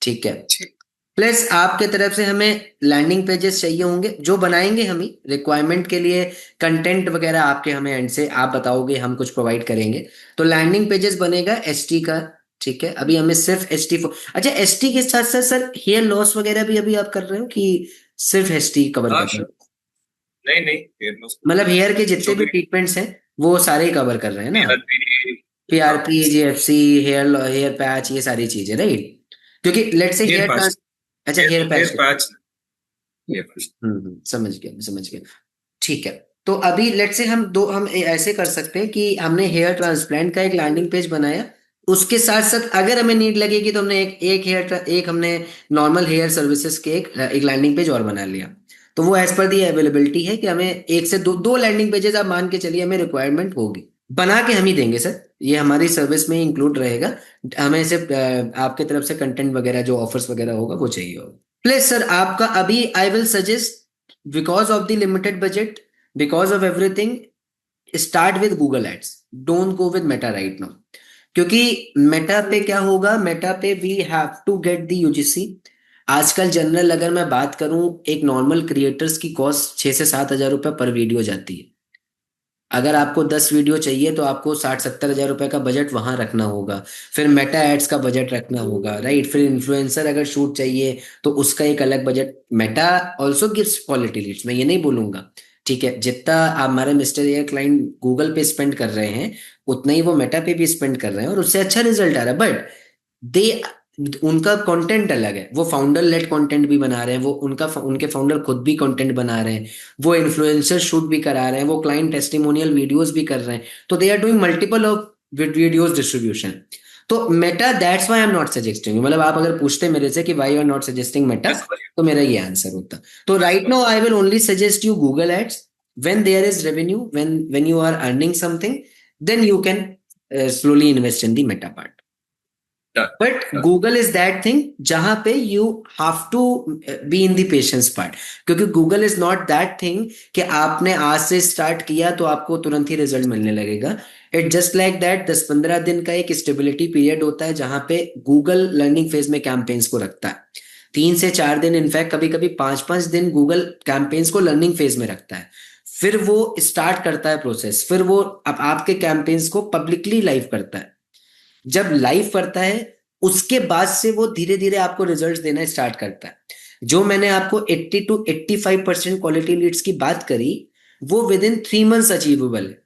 ठीक है। ठीक। प्लस आपके तरफ से हमें लैंडिंग पेजेस चाहिए होंगे, जो बनाएंगे हम ही रिक्वायरमेंट के लिए। कंटेंट वगैरह आपके हमें एंड से आप बताओगे, हम कुछ प्रोवाइड करेंगे। तो लैंडिंग पेजेस बनेगा एसटी का, ठीक है। अभी हमें सिर्फ एसटी, अच्छा एसटी के साथ साथ सर हेयर लॉस वगैरह भी अभी आप कर रहे हो कि सिर्फ एसटी कवर हाँ कर रहे sure। हो? नहीं नहीं, हेयर लॉस मतलब हेयर के जितने जो भी भी ट्रीटमेंट हैं वो सारे ही कवर कर रहे हैं ना आप? थेरेपी। हाँ, पीआरपी, जीएफसी, हेयर पैच, ये सारी चीजें, राइट? क्योंकि let's say hair hair patch, trans, अच्छा hair hair patch. Patch, hair patch. समझ गया, मैं समझ गया। ठीक है। तो अभी लेट्स से हम ऐसे कर सकते हैं कि हमने हेयर ट्रांसप्लांट का एक लैंडिंग पेज बनाया, उसके साथ साथ अगर हमें नीड लगेगी तो हमने एक हमने नॉर्मल हेयर सर्विसेज के एक लैंडिंग पेज और बना लिया। तो वो एज पर दी अवेलेबिलिटी है कि हमें एक से दो दो लैंडिंग पेजेस आप मान के चलिए हमें रिक्वायरमेंट होगी। बना के हम ही देंगे सर, ये हमारी सर्विस में इंक्लूड रहेगा। हमें सिर्फ आपके तरफ से कंटेंट वगैरह जो ऑफर्स वगैरह होगा वो चाहिए होगा। प्लीज सर आपका अभी I will suggest, because of the limited budget, because of everything, start with Google ads, don't go with Meta right now. क्योंकि मेटा पे क्या होगा, मेटा पे we have to get the UGC. आजकल general अगर मैं बात करूं, एक नॉर्मल क्रिएटर्स की कॉस्ट 6 से 7 हजार रुपये पर वीडियो जाती है। अगर आपको 10 वीडियो चाहिए तो आपको 60-70 हजार रुपए का बजट वहां रखना होगा। फिर मेटा एड्स का बजट रखना होगा, राइट? फिर इन्फ्लुएंसर अगर शूट चाहिए तो उसका एक अलग budget. Meta also gives quality Leeds, मैं ये नहीं बोलूंगा। ठीक है, जितना आप हमारे मिस्टर एयर क्लाइंट गूगल पे स्पेंड कर रहे हैं उतना ही वो मेटा पे भी स्पेंड कर रहे हैं और उससे अच्छा रिजल्ट आ रहा है। बट दे उनका कंटेंट अलग है, वो फाउंडर लेड कंटेंट भी बना रहे हैं, वो उनके फाउंडर खुद भी कंटेंट बना रहे हैं, वो इन्फ्लुएंसर शूट भी करा रहे हैं, वो क्लाइंट टेस्टिमोनियल वीडियोस भी कर रहे हैं। तो they are doing multiple of videos distribution. तो Meta, that's why I am not suggesting, मतलब आप अगर पूछते मेरे से कि why you are not suggesting Meta, तो मेरा ये आंसर होता। तो right now I will only suggest you Google ads. when there is revenue, when you are earning something, then you can slowly invest in the meta part. But Google is that thing जहां पे you have to be in the patience part. क्योंकि Google is not that thing कि आपने आज से start किया तो आपको तुरंत ही रिजल्ट मिलने लगेगा। इट जस्ट लाइक दैट 10-15 दिन का एक स्टेबिलिटी पीरियड होता है जहां पे गूगल लर्निंग फेज में कैंपेन्स को रखता है। 3 से 4 दिन, इनफैक्ट कभी कभी 5-5 दिन गूगल कैंपेन्स को लर्निंग फेज में रखता है। फिर वो स्टार्ट करता है प्रोसेस, फिर वो अब आपके कैंपेन्स को पब्लिकली लाइव करता है। जब लाइव करता है उसके बाद से वो धीरे धीरे आपको रिजल्ट्स देना स्टार्ट करता है। जो मैंने आपको 80 to 85% क्वालिटी लीड्स की बात करी, वो विद इन 3 मंथ्स अचीवेबल है।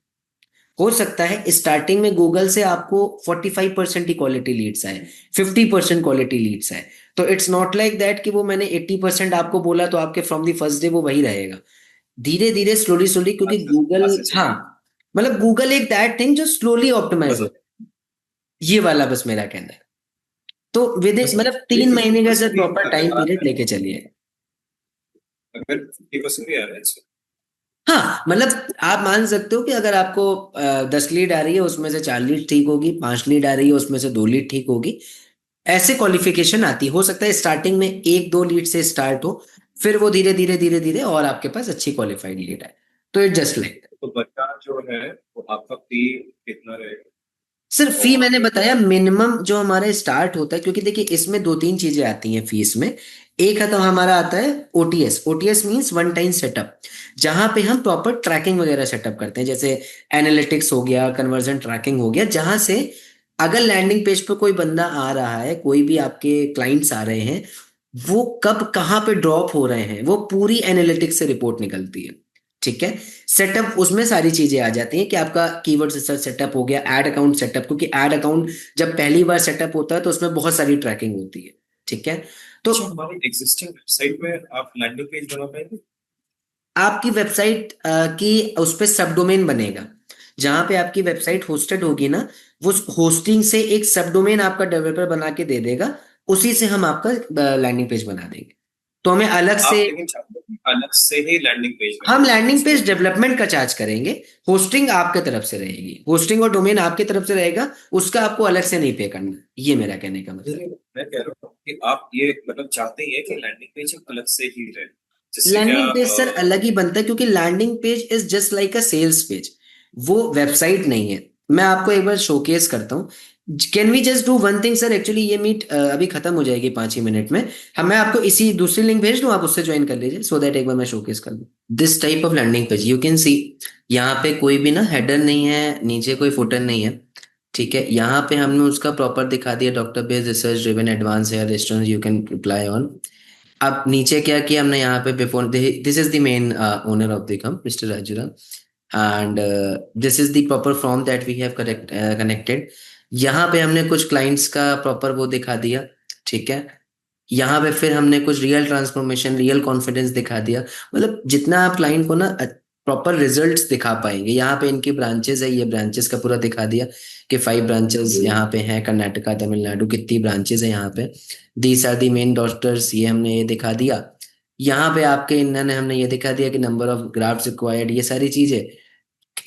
हो सकता है स्टार्टिंग में गूगल से आपको 45% ही क्वालिटी लीड्स आए, 50% क्वालिटी लीड्स आए। तो इट्स नॉट लाइक दैट कि वो मैंने 80% आपको बोला तो आपके फ्रॉम द फर्स्ट डे वो वही रहेगा। धीरे धीरे स्लोली स्लोली, क्योंकि गूगल, हाँ, मतलब गूगल एक दैट थिंग जो स्लोली ऑप्टिमाइज हो, ये वाला बस मेरा कहना है। तो विद मतलब 3 महीने का सर प्रॉपर टाइम पीरियड लेके चलिए। अगर 50% भी आ रहा है इसका। हाँ, मतलब आप मान सकते हो कि अगर आपको 10 लीड आ रही है उसमें से 4 लीड ठीक होगी, 5 लीड आ रही है उसमें से 2 लीड ठीक होगी। ऐसे क्वालिफिकेशन आती हो सकता है स्टार्टिंग में 1-2 लीड से स्टार्ट हो, फिर वो धीरे धीरे धीरे धीरे और आपके पास अच्छी क्वालिफाइड लीड है। तो इट जस्ट लाइक, तो बच्चा जो है वो आपका फी कितना रहेगा? सर फी मैंने और बताया मिनिमम जो हमारे स्टार्ट होता है, क्योंकि देखिए इसमें 2-3 चीजें आती हैं फीस में। एक है तो हमारा आता है OTS. OTS means one time setup, जहां पे हम प्रॉपर ट्रैकिंग वगैरह सेटअप करते हैं, जैसे एनालिटिक्स हो गया, कन्वर्जन ट्रैकिंग हो गया, जहां से अगर लैंडिंग पेज पे कोई बंदा आ रहा है, कोई भी आपके क्लाइंट्स आ रहे हैं, वो कब कहाँ पे ड्रॉप हो रहे हैं, वो पूरी एनालिटिक्स से रिपोर्ट निकलती है। ठीक है। सेटअप, उसमें सारी चीजें आ जाती हैं कि आपका कीवर्ड रिसर्च सेटअप हो गया, एड अकाउंट सेटअप, क्योंकि एड अकाउंट जब पहली बार सेटअप होता है तो उसमें बहुत सारी ट्रैकिंग होती है। ठीक है। तो अच्छा, हमारी एग्जिस्टिंग वेबसाइट में आप लैंडिंग पेज बना पाएंगे? आपकी वेबसाइट की उस पे सब डोमेन बनेगा, जहां पे आपकी वेबसाइट होस्टेड होगी ना, वो होस्टिंग से एक सब डोमेन आपका डेवलपर बना के दे देगा, उसी से हम आपका लैंडिंग पेज बना देंगे। तो हमें अलग आप से, लेकिन चाहते हैं कि अलग से ही लैंडिंग पेज हम बने लैंडिंग उसको? पेज डेवलपमेंट का चार्ज करेंगे, होस्टिंग आपके तरफ से रहेगी, होस्टिंग और डोमेन आपके तरफ से रहेगा, उसका आपको अलग से नहीं पे करना। ये मेरा कहने का मतलब। मैं कह रहा हूँ कि आप ये मतलब चाहते ही है कि लैंडिंग पेज एक अलग से ही रहे, जिससे क्या लैंडिंग पेज सर अलग ही बनता है, क्योंकि landing page is just like a sales page, वो वेबसाइट नहीं है। मैं आपको एक बार शोकेस करता हूँ। Can we just do one thing sir, actually ये मीट अभी खत्म हो जाएगी 5 ही मिनट में। हम, मैं आपको इसी दूसरी लिंक भेज दूँ, आप उससे ज्वाइन कर लीजिए, सो दैट एक बार मैं शोकेस कर दूँ this type of landing page. You can see, यहाँ पे कोई भी ना हेडर नहीं है, नीचे कोई फुटर नहीं है। ठीक है, यहाँ पे हमने उसका प्रॉपर दिखा दिया, doctor based research driven advance hair restaurant, you can apply on. अब नीचे क्या किया हमने यहाँ पे before, this is the main owner of the company mister Rajuram, and this is the proper form that we have connected. यहाँ पे हमने कुछ क्लाइंट्स का प्रॉपर वो दिखा दिया, ठीक है। यहाँ पे फिर हमने कुछ रियल ट्रांसफॉर्मेशन, रियल कॉन्फिडेंस दिखा दिया, मतलब जितना आप क्लाइंट को ना प्रॉपर रिजल्ट्स दिखा पाएंगे। यहाँ पे इनकी ब्रांचेस है, ये ब्रांचेस का पूरा दिखा दिया कि 5 ब्रांचेस यहाँ पे हैं, कर्नाटका तमिलनाडु कितनी ब्रांचेस है यहाँ पे। These are the main doctors, ये हमने ये दिखा दिया। यहाँ पे आपके इन्होंने हमने ये दिखा दिया कि नंबर ऑफ ग्राफ्स रिक्वायर्ड, ये सारी चीजें।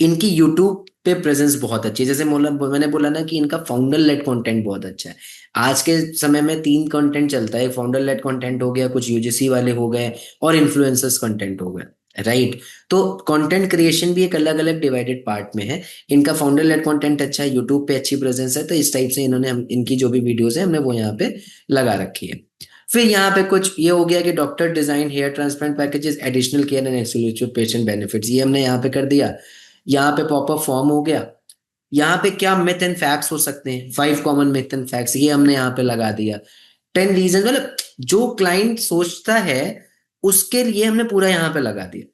इनकी यूट्यूब पे प्रेजेंस बहुत अच्छी है, जैसे मैंने बोला ना कि इनका फाउंडर लेड कंटेंट बहुत अच्छा है। आज के समय में 3 कंटेंट चलता है, फाउंडर लेड कंटेंट हो गया, कुछ यूजीसी वाले हो गए, और इन्फ्लुएंसर्स कंटेंट हो गए, राइट। तो कंटेंट क्रिएशन भी एक अलग अलग डिवाइडेड पार्ट में है। इनका फाउंडर लेड कंटेंट अच्छा है, यूट्यूब पे अच्छी प्रेजेंस है, तो इस टाइप से इन्होंने इनकी जो भी वीडियोस है हमने वो यहाँ पे लगा रखी है। फिर यहाँ पे कुछ ये हो गया कि doctor design hair transplant packages, additional care and exclusive patient benefits, ये हमने यहाँ पे कर दिया। यहाँ पे पॉपअप फॉर्म हो गया। यहाँ पे क्या मिथ एंड फैक्ट्स हो सकते हैं, 5 कॉमन मिथ एंड फैक्ट्स, ये हमने यहाँ पे लगा दिया। 10 रीजन, मतलब जो क्लाइंट सोचता है उसके लिए हमने पूरा यहाँ पे लगा दिया,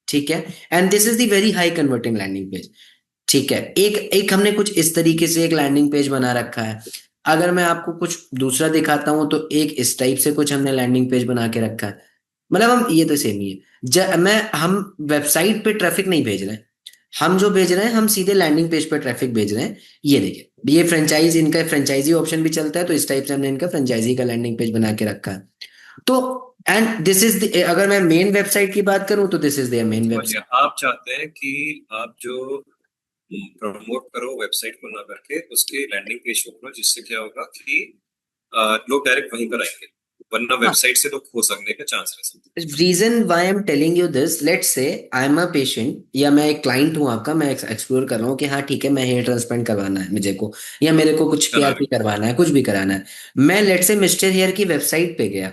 ठीक है। And this is the very high converting landing page, ठीक है। एक एक हमने कुछ इस तरीके से एक लैंडिंग पेज बना रखा है। अगर मैं आपको कुछ दूसरा दिखाता हूं तो एक इस टाइप से कुछ हमने लैंडिंग पेज बना के रखा है। मतलब हम ये तो सेम ही है। हम वेबसाइट पे ट्रैफिक नहीं भेज रहे हैं, हम जो भेज रहे हैं हम सीधे लैंडिंग पेज पे ट्रैफिक भेज रहे हैं। ये देखिए, ये फ्रेंचाइज, इनका फ्रेंचाइजी ऑप्शन भी चलता है, तो इस टाइप से हमने इनका फ्रेंचाइजी का लैंडिंग पेज बना के रखा है। तो एंड दिस इज, अगर मैं मेन वेबसाइट की बात करूं तो दिस इज देयर मेन समझिए, वेबसाइट। आप चाहते हैं कि आप जो प्रमोट करो वेबसाइट को ना करके उसके लैंडिंग पेज को करो, जिससे क्या होगा कि लोग डायरेक्ट वहीं पर आएंगे, वरना वेबसाइट से लोग खो सकने का चांस रह सकते reason why am telling you this, let's say I am a patient या मैं एक क्लाइंट हूँ आपका, मैं एक्सप्लोर कर रहा हूँ कि हाँ ठीक है, मैं हेयर ट्रांसप्लांट करवाना है मुझे को, या मेरे को कुछ हैं। पीआरपी करवाना है, कुछ भी कराना है। मैं लेट्स से मिस्टर हेयर की वेबसाइट पे गया,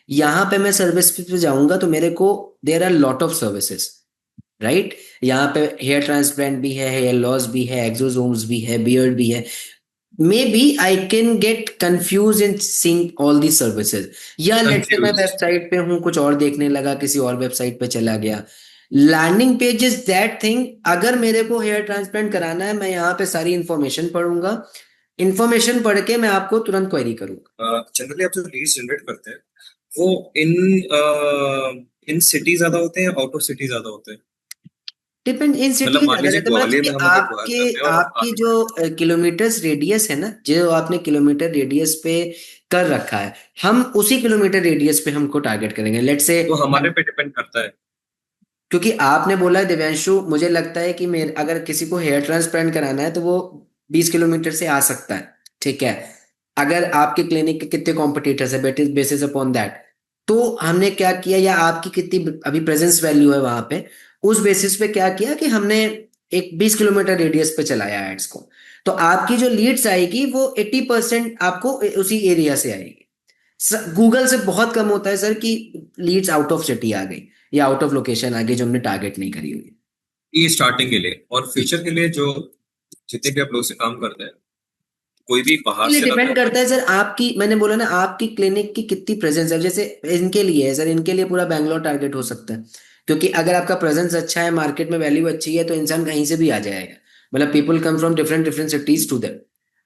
यहाँ पे मैं सर्विस पे जाऊंगा तो मेरे को there are lot of services, right. यहाँ पे हेयर ट्रांसप्लांट भी है, हेयर लॉस भी है, एक्सोसोम्स भी है, बियर्ड भी है। Maybe I can get confuse in seeing all the services. या लेट्स से मैं कंफ्यूज। वेबसाइट पे हूँ, कुछ और देखने लगा, किसी और वेबसाइट पे चला गया। Landing page is that thing, अगर मेरे को हेयर ट्रांसप्लांट कराना है, मैं यहाँ पे सारी इंफॉर्मेशन पढ़ूंगा, इंफॉर्मेशन पढ़ के मैं आपको तुरंत क्वेरी करूंगा। जनरली आप जो लीड्स जनरेट करते हैं वो इन इन सिटी ज्यादा होते हैं, आउट ऑफ सिटी ज्यादा होते हैं? डिपेंड, इन सिटी मतलब मान ज्यादा लीजिए रहता है, मतलब ग्वालियर कि में हम अगर बात आपके कर रहे हैं और आपकी जो किलोमीटर्स रेडियस है ना, जो आपने किलोमीटर रेडियस पे कर रखा है, हम उसी किलोमीटर रेडियस पे हमको टारगेट करेंगे, लेट्स से। तो हमारे पे डिपेंड करता है। क्योंकि आपने बोला दिव्यांशु, मुझे लगता है कि मेरे अगर किसी को हेयर ट्रांसप्लांट कराना है तो वो 20 किलोमीटर से आ सकता है, ठीक है। अगर आपके क्लिनिक के कितने कॉम्पिटिटर्स है, बेसिस अपॉन दैट, तो हमने क्या किया, या आपकी कितनी अभी प्रेजेंस वैल्यू है वहां पे, उस बेसिस पे क्या किया कि हमने एक 20 किलोमीटर रेडियस पे चलाया एड्स को। तो आपकी जो लीड्स आएगी वो 80% आपको उसी एरिया से आएगी। गूगल से बहुत कम होता है सर कि लीड्स आउट ऑफ सिटी आ गई या आउट ऑफ लोकेशन आ गई जो हमने टारगेट नहीं करी हुई। ये स्टार्टिंग के लिए, और फ्यूचर के लिए जो जितने भी आप लोग से काम करते हैं, कोई भी बाहर ये से ना डिपेंड करे। करता है सर, आपकी, मैंने बोला ना, आपकी क्लिनिक की कितनी प्रेजेंस है। जैसे इनके लिए है सर, इनके लिए पूरा बैंगलोर टारगेट हो सकता है, क्योंकि अगर आपका प्रेजेंस अच्छा है, मार्केट में वैल्यू अच्छी है, तो इंसान कहीं से भी आ जाएगा। मतलब people come from different different cities to them.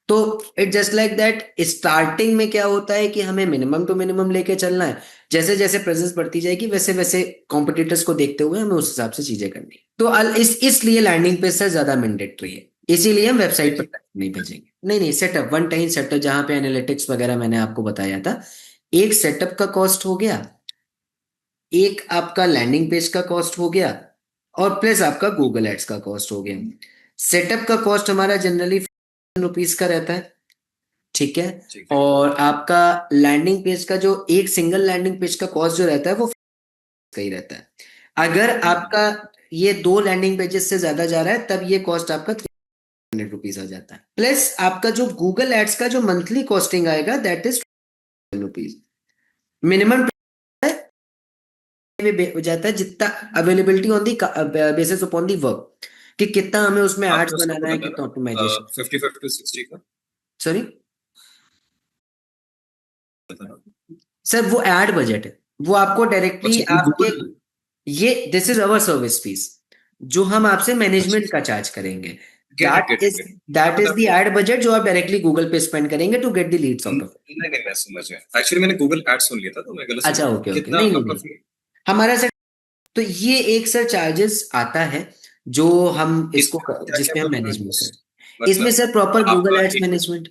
तो it just like that, starting में क्या होता है कि हमें मिनिमम टू मिनिमम लेके चलना है। जैसे जैसे प्रेजेंस बढ़ती जाएगी वैसे वैसे कॉम्पिटिटर्स को देखते हुए हमें उस हिसाब से चीजें करनी है। तो इसलिए लैंडिंग पेज से ज्यादा मैंडेटरी है, इसीलिए हम वेबसाइट पर नहीं भेजेंगे। नहीं नहीं, सेटअप, वन टाइम सेटअप, जहां पे एनालिटिक्स वगैरह मैंने आपको बताया था, एक सेटअप का कॉस्ट हो गया, एक आपका लैंडिंग पेज का कॉस्ट हो गया, और प्लस आपका गूगल एड्स का कॉस्ट हो गया। सेटअप का कॉस्ट हमारा जनरली ₹50 का रहता है, ठीक है। ठीक है। और आपका लैंडिंग पेज का जो एक सिंगल लैंडिंग पेज का कॉस्ट जो रहता है वो का ही रहता है। अगर आपका ये 2 लैंडिंग पेजेस से ज्यादा जा रहा है तब ये कॉस्ट आपका ₹300 आ जाता है। प्लस आपका जो गूगल एड्स का जो मंथली कॉस्टिंग आएगा दैट इज ₹10। मिनिमम हो जाता है जितना availability on the basis upon the work, कि कितना हमें उसमें एड्स आपने उसका बनाना बोला है, था कितना ना ऑप्टिमाइजेशन। 55 टू 60 का सॉरी था ना? सर, वो एड बजट है। वो आपको डायरेक्टली अच्छा, ये आपके, गूगल। ये this is our service fees जो हम आपसे अच्छा, मैनेजमेंट का चार्ज करेंगे। Get it that get it is get it. क्या दैट बता इज द रहे थे? एड बजट जो आप डायरेक्टली गूगल पे स्पेंड करेंगे to get the leads out of. नहीं नहीं, मैं समझ गया, एक्चुअली मैंने गूगल एड सुन लिया था तो मैं गलत समझ अच्छा, गया। ओके ओके, कितना नहीं नहीं आपका नहीं, फी? हमारा सर, तो ये एक सर चार्जेस आता है जो हम इसको इसमें क्या क्या जिसमें हम मतलब है? मैनेजमेंट करें। इसमें मतलब सर प्रॉपर गूगल आपका एड्स एक, मैनेजमेंट।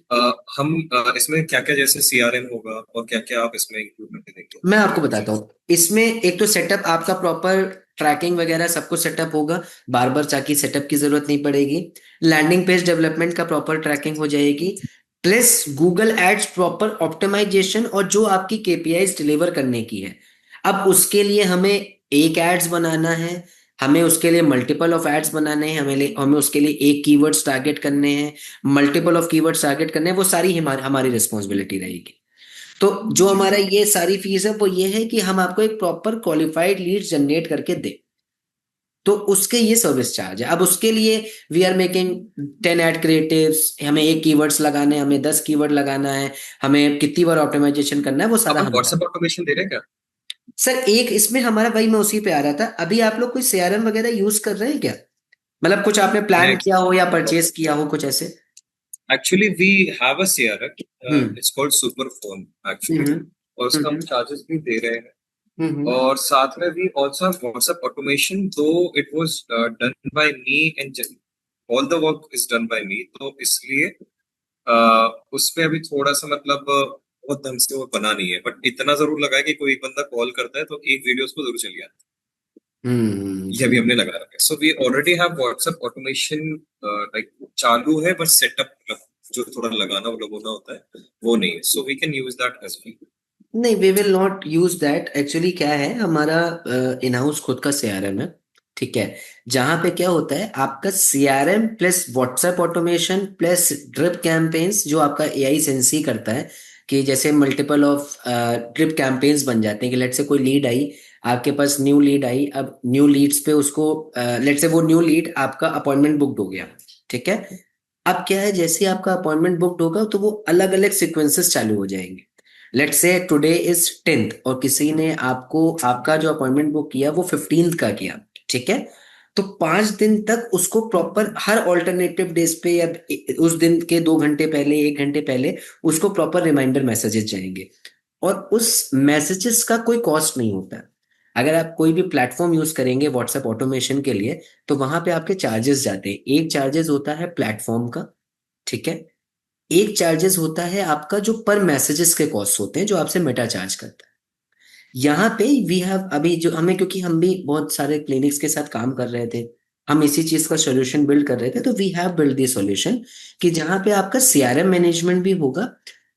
हम इसमें क्या क्या, जैसे सीआरएम होगा और क्या क्या आप इसमें इंक्लूड करके देंगे, मैं क्या आपको क्या बताता चीज? हूँ, इसमें एक तो सेटअप आपका प्रॉपर ट्रैकिंग वगैरह सब कुछ सेटअप होगा, बार बार चाकी सेटअप की जरूरत नहीं पड़ेगी। लैंडिंग पेज डेवलपमेंट का प्रॉपर ट्रैकिंग हो जाएगी, plus Google ads proper optimisation और जो आपकी केपीआईज डिलीवर करने की है। अब उसके लिए हमें एक एड्स बनाना है, हमें उसके लिए मल्टीपल ऑफ एड्स बनाने हैं, हमें उसके लिए एक कीवर्ड्स टारगेट करने हैं, मल्टीपल ऑफ कीवर्ड्स टारगेट करने हैं, वो सारी हमारी हमारी रिस्पॉन्सिबिलिटी रहेगी। तो जो जी हमारा जी। ये सारी फीस है वो ये है कि हम आपको एक प्रॉपर क्वालिफाइड लीड जनरेट करके दे, तो उसके ये सर्विस चार्ज है। अब उसके लिए we are making 10 ad creatives, हमें एक कीवर्ड्स लगाने हैं, हमें 10 कीवर्ड लगाना है, हमें कितनी बार ऑप्टिमाइजेशन करना है, वो सारा अपन हमारा। व्हाट्सएप ऑटोमेशन दे रहे हैं क्या? सर एक इसमें हमारा, भाई मैं उसी पे आ रहा था, अभी आप लोग कोई सीआरएम वगैरह यूज कर रहे हैं क्या? मतलब कुछ आपने प्लान किया हो या परचेज किया हो कुछ ऐसे? Actually we have a CRM, hmm it's called Superfone actually. Hmm और उसका हम हम्म चार्जेस भी दे रहे हैं। हम्म और साथ में भी also WhatsApp automation, though it was done by me and all the work is done by me, तो इसलिए उस पे अभी थोड़ा सा मतलब बहुत ढंग से वो बना नहीं है, बट इतना जरूर लगा है कि कोई एक बंदा कॉल करता है तो एक वीडियो उसको जरूर चली जाती है। ये हम्म। भी हमने लगा रखा है, so we already have WhatsApp automation like चालू है, बस सेटअप जो थोड़ा लगाना वो लोगों होता है वो नहीं है, so we can use that as well. नहीं, we will not use that. Actually क्या है, हमारा इन हाउस खुद का सीआरएम है, ठीक है। जहां पे क्या होता है, आपका CRM plus WhatsApp automation plus drip campaigns जो आपका एआई सेंसी करता है, कि जैसे मल्टीपल ऑफ ड्रिप कैंपेन्स बन जाते हैं, कि लेट से कोई लीड आई, आपके पास न्यू लीड आई, अब न्यू लीड्स पे उसको लेट से वो न्यू लीड आपका अपॉइंटमेंट बुकड हो गया, ठीक है। अब क्या है, जैसे ही आपका अपॉइंटमेंट बुकड होगा तो वो अलग अलग सीक्वेंसेस चालू हो जाएंगे। Let's say today is 10th और किसी ने आपको आपका जो अपॉइंटमेंट बुक किया वो 15th का किया, ठीक है। तो 5 दिन तक उसको प्रॉपर हर ऑल्टरनेटिव डेज पे या उस दिन के 2 घंटे पहले, 1 घंटे पहले उसको प्रॉपर रिमाइंडर मैसेजेस जाएंगे। और उस मैसेजेस का कोई कॉस्ट नहीं होता है। अगर आप कोई भी प्लेटफॉर्म यूज करेंगे व्हाट्सएप ऑटोमेशन के लिए, तो वहां पे आपके चार्जेस जाते हैं। एक चार्जेस होता है प्लेटफॉर्म का, ठीक है। एक चार्जेस होता है आपका जो पर मैसेजेस के कॉस्ट होते हैं, जो आपसे मेटा चार्ज करता है। यहाँ पे वी हैव अभी जो हमें, क्योंकि हम भी बहुत सारे क्लिनिक्स के साथ काम कर रहे थे, हम इसी चीज का सोल्यूशन बिल्ड कर रहे थे, तो we have build the solution कि जहाँ पे आपका सीआरएम मैनेजमेंट भी होगा,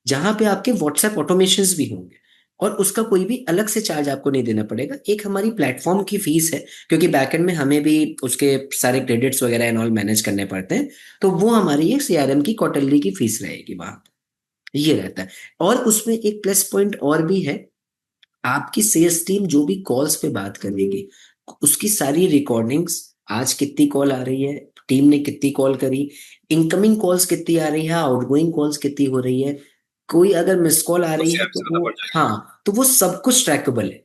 जहाँ पे आपके व्हाट्सएप ऑटोमेशंस भी होंगे, और उसका कोई भी अलग से चार्ज आपको नहीं देना पड़ेगा। एक हमारी प्लेटफॉर्म की फीस है, क्योंकि बैकएंड में हमें भी उसके सारे क्रेडिट्स वगैरह एंड ऑल मैनेज करने पड़ते हैं, तो वो हमारी एक सीआरएम की क्वार्टरली की फीस रहेगी वहां पे। ये रहता है। और उसमें एक प्लस पॉइंट और भी है, आपकी सेल्स टीम जो भी कॉल्स पे बात करेगी, उसकी सारी रिकॉर्डिंग्स, आज कितनी कॉल आ रही है, टीम ने कितनी कॉल करी, इनकमिंग कॉल्स कितनी आ रही है, आउटगोइंग कॉल्स कितनी हो रही है, कोई अगर मिस कॉल आ वो रही है सीआरएम तो से पता वो, पड़ जाएगा। हाँ, तो वो सब कुछ ट्रैकेबल है।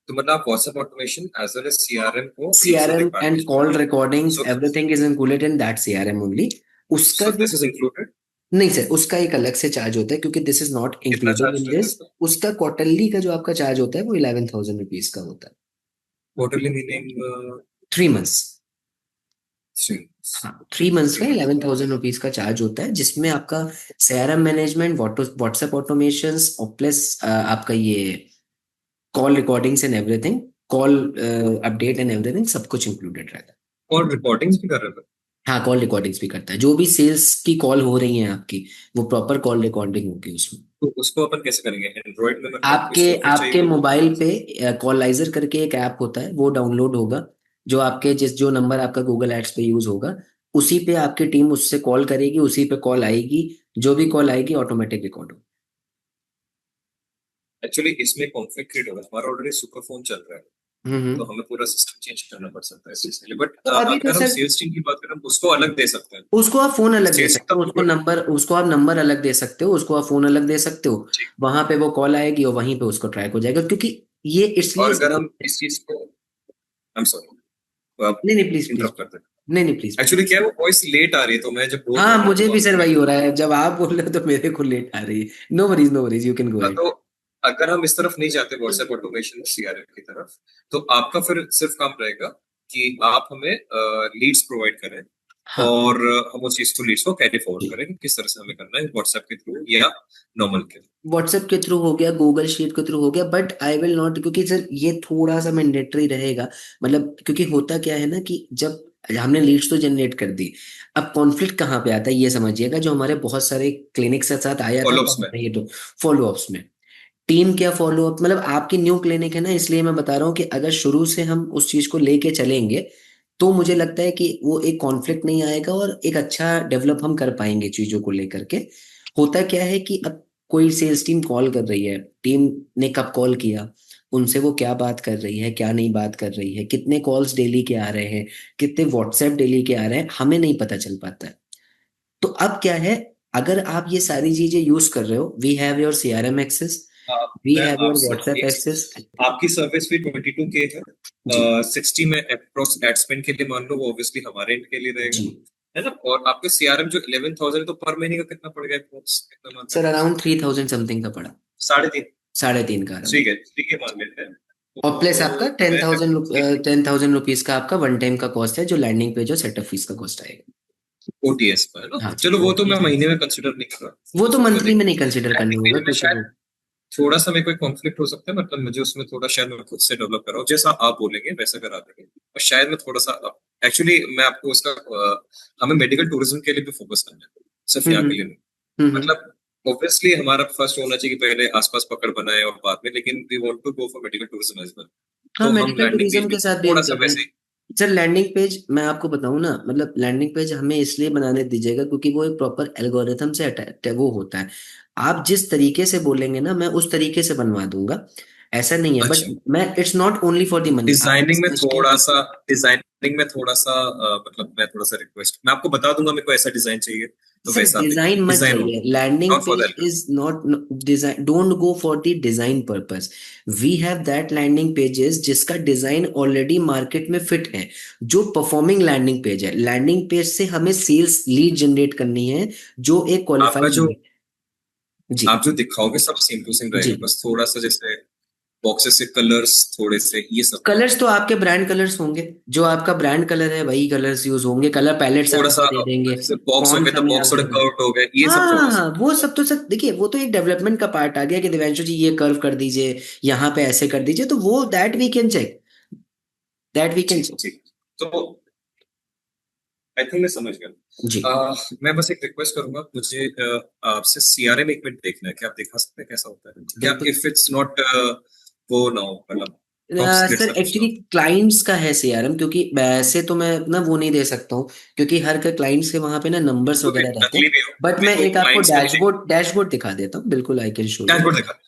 तो मतलब आप WhatsApp automation as well as CRM को एक साथ सीआरएम एक पैकेज एंड में। Call recordings so everything is included in that CRM only. उसका सो जो, दिस इज इंक्लूडेड। नहीं सर, उसका एक अलग से चार्ज होता है, क्योंकि दिस इज नॉट कितना इंक्लूडेड चार्ज इन रहता है दिस। इसका? उसका क्वार्टरली का जो आपका चार्ज होता है वो 11,000 रुपीज का होता है। Quarterly meaning 3 months. 3 हाँ, 3 मंथ्स का 3 मंथ्स। 11,000 रुपीज का चार्ज होता है, जिसमें आपका सीआरएम मैनेजमेंट, व्हाट्सएप ऑटोमेशंस और प्लस आपका ये call recordings and everything, call update and everything, सब कुछ इंक्लूडेड रहता है। और रिकॉर्डिंग्स भी कर रहे थे? हाँ, कॉल रिकॉर्डिंग्स भी करता है, जो भी सेल्स की कॉल हो रही है आपकी, वो प्रॉपर कॉल रिकॉर्डिंग होगी उसमें। तो उसको अपन कैसे करेंगे, एंड्रॉइड में मेरे को कोई आपके सॉफ्टवेयर चाहिए आपके होगा? मोबाइल पे कॉलाइजर करके एक ऐप होता है, वो डाउनलोड होगा, जो आपके जो नंबर आपका गूगल एड्स पे यूज होगा, उसी पे आपकी टीम उससे कॉल करेगी, उसी पे कॉल आएगी, जो भी कॉल आएगी ऑटोमेटिक रिकॉर्ड होगी। एक्चुअली इसमें कॉन्फ्लिक्ट क्रिएट होगा, हमारा ऑलरेडी सुपर फोन चल रहा है। तो हमें पूरा सिस्टम चेंज करना पड़ सकता है इस चीज के लिए। बट तो अभी तो अगर हम सर सेल्स टीम की बात करें उसको अलग दे सकते हैं। उसको आप फोन अलग दे सेल्स सकते हो, तब भी उसको आप नंबर अलग दे सकते हो, उसको आप फोन अलग दे सकते हो। ठीक। वहां पे वो कॉल आएगी और वहीं पे उसको ट्रैक हो जाएगा, क्योंकि ये और इसलिए अगर सही हम है। इस चीज को, आई एम सॉरी, आप नहीं नहीं, प्लीज प्लीज। इंटरप्ट करते हैं। नहीं नहीं, प्लीज प्लीज। एक्चुअली क्या है, वो वॉइस लेट आ रही है, तो मैं जब बोल रहा हाँ, हूँ ना मुझे तो भी सर आपको वही नहीं। हो रहा है, जब आप बोल रहे हो तो मेरे को लेट आ रही है। No worries, no worries, you can go ahead. तो अगर हम इस तरफ नहीं जाते व्हाट्सएप ऑटोमेशन सीआरएम की तरफ, तो आपका फिर सिर्फ काम रहेगा कि आप हमें लीड्स प्रोवाइड करें, हाँ, और हम उस चीज को लीड्स को कैरी फॉरवर्ड करें कि किस तरह से हमें करना है, व्हाट्सएप के थ्रू या नॉर्मल के थ्रू। व्हाट्सएप के थ्रू हो गया, गूगल शीट के थ्रू हो गया, बट आई विल नॉट, क्योंकि सर ये थोड़ा सा मैंडेटरी रहेगा। मतलब क्योंकि होता क्या है ना कि जब हमने लीड्स तो जनरेट कर दी, अब कॉन्फ्लिक्ट कहाँ पे आता है ये समझिएगा, जो हमारे बहुत सारे क्लिनिक्स के साथ आया था फॉलोअप्स तो में। हमने ये तो फॉलो अप्स में टीम क्या फॉलो अप, मतलब आपकी न्यू क्लिनिक है ना, इसलिए मैं बता रहा हूँ कि अगर शुरू से हम उस चीज को लेके चलेंगे तो मुझे लगता है कि वो एक कॉन्फ्लिक्ट नहीं आएगा और एक अच्छा डेवलप हम कर पाएंगे चीजों को लेकर के। होता क्या है कि अब कोई सेल्स टीम कॉल कर रही है, टीम ने कब कॉल किया, उनसे वो क्या बात कर रही है, क्या नहीं बात कर रही है, कितने कॉल्स डेली के आ रहे हैं, कितने व्हाट्सएप डेली के आ रहे हैं, हमें नहीं पता चल पाता है। तो अब क्या है, अगर आप ये सारी चीजें यूज कर रहे हो, we have your CRM access, we मैं हैव योर आपसे व्हाट्सएप एक एक्सेस। आपकी सर्विस फी 22K है। जी 60 में अप्रोक्स एड स्पेंड के लिए मान लो, वो ऑब्वियसली हमारे एंड के लिए रहेगा, जी है ना। और आपके सीआरएम जो 11,000 है, तो पर महीने का कितना पड़ गया approx? कितना मान सर, रहे अराउंड 3000 समथिंग का पड़ा। हैं? 3.5। 3.5 का अराउंड। ठीक है, ठीक है, मान लेते हैं। और प्लस आपका तो टेन मैं थाउजेंड 10,000 रुपीज का आपका वन टाइम का कॉस्ट है, जो लैंडिंग पेज और सेटअप फीस का कॉस्ट आएगा। ओटीएस पर है ना, हाँ जी, चलो वो तो मैं OTS। महीने में कंसिडर नहीं कर रहा, वो तो उसको मैं मंथली देख में नहीं कंसिडर करना लैंडिंग होगा, पेज में क्योंकि शायद वो थोड़ा सा मेरे को कॉन्फ्लिक्ट हो सकता है, मतलब मुझे उसमें थोड़ा, शायद मैं खुद से डेवलप कर रहा हूँ, जैसा आप बोलेंगे वैसा करा देंगे, और शायद मैं थोड़ा सा, एक्चुअली मैं आपको उसका हमें मेडिकल टूरिज्म के लिए भी फोकस करना है, सिर्फ हम्म यहाँ के लिए हम्म नहीं। हम्म। मतलब ऑब्वियसली हमारा फर्स्ट होना चाहिए कि पहले आसपास पकड़ बनाए और बाद में, लेकिन we want to go for medical tourism as well. हाँ, तो हम मेडिकल लैंडिंग पेज टूरिज्म भी के साथ भी थोड़ा हम सा कर रहे वैसे हैं। ही। सर लैंडिंग पेज मैं आपको बताऊं ना, मतलब लैंडिंग पेज हमें इसलिए बनाने दीजिएगा क्योंकि वो एक प्रॉपर एल्गोरिथम से अटैच वो होता है। आप जिस तरीके से बोलेंगे ना, मैं उस तरीके से बनवा दूंगा, ऐसा नहीं है। बट अच्छा, मैं, it's not only for the money, आप डिजाइनिंग में समझिए। थोड़ा सा डिजाइनिंग में थोड़ा सा मतलब मैं थोड़ा सा रिक्वेस्ट, मैं आपको बता दूंगा मेरे को ऐसा डिजाइन चाहिए, तो सर वैसा आप डिजाइन मत डिजाइन चाहिए, होगा, landing not for page that. Is not design, don't go for the design purpose. We have that landing pages जिसका डिजाइन ऑलरेडी मार्केट में फिट है, जो परफॉर्मिंग लैंडिंग पेज है। लैंडिंग पेज से हमें सेल्स लीड जनरेट करनी है, जो एक आपका क्वालिफाइड जो लीड। जी आप जो दिखाओगे सब सेम टू सेम जी। रहेगा, बस थोड़ा सा जैसे बॉक्सेस से कलर्स थोड़े से ये सब, कलर्स तो आपके ब्रांड कलर्स होंगे, जो आपका ब्रांड कलर है वही कलर्स यूज होंगे, कलर पैलेट्स थोड़ा सा आपको दे देंगे, जैसे बॉक्स हो फॉन्ट्स गए तो हमें बॉक्स आप थोड़े दे देंगे। कर्व्ड हो गए, ये सब थोड़ा सा। हाँ, वो सब तो सर देखिए, वो तो एक डेवलपमेंट का पार्ट आ गया कि दिव्यांशु जी ये कर्व कर दीजिए, यहाँ पे ऐसे कर दीजिए, तो वो that we can check, that we can ठीक चेक। ठीक। तो आई थिंक मैं समझ गया। जी मैं बस एक रिक्वेस्ट करूंगा, मुझे आपसे सीआरएम एक मिनट देखना है, क्या आप दिखा सकते हैं कैसा होता है क्या, बिल्कुल। इफ इट्स नॉट वो नाउ, मतलब टॉप सीक्रेट सर सा कुछ ना एक्चुअली क्लाइंट्स का है सीआरएम, क्योंकि वैसे तो मैं ना वो नहीं दे सकता हूँ, क्योंकि हर का क्लाइंट्स के वहां पे ना नंबर्स हो, वगैरह रहते नकली हैं। भी हो, बट मेरे मैं को एक आपको क्लाइंट्स का भी चाहिए। डैशबोर्ड दिखा देता हूँ, बिल्कुल I can show you. Dashboard दिखा,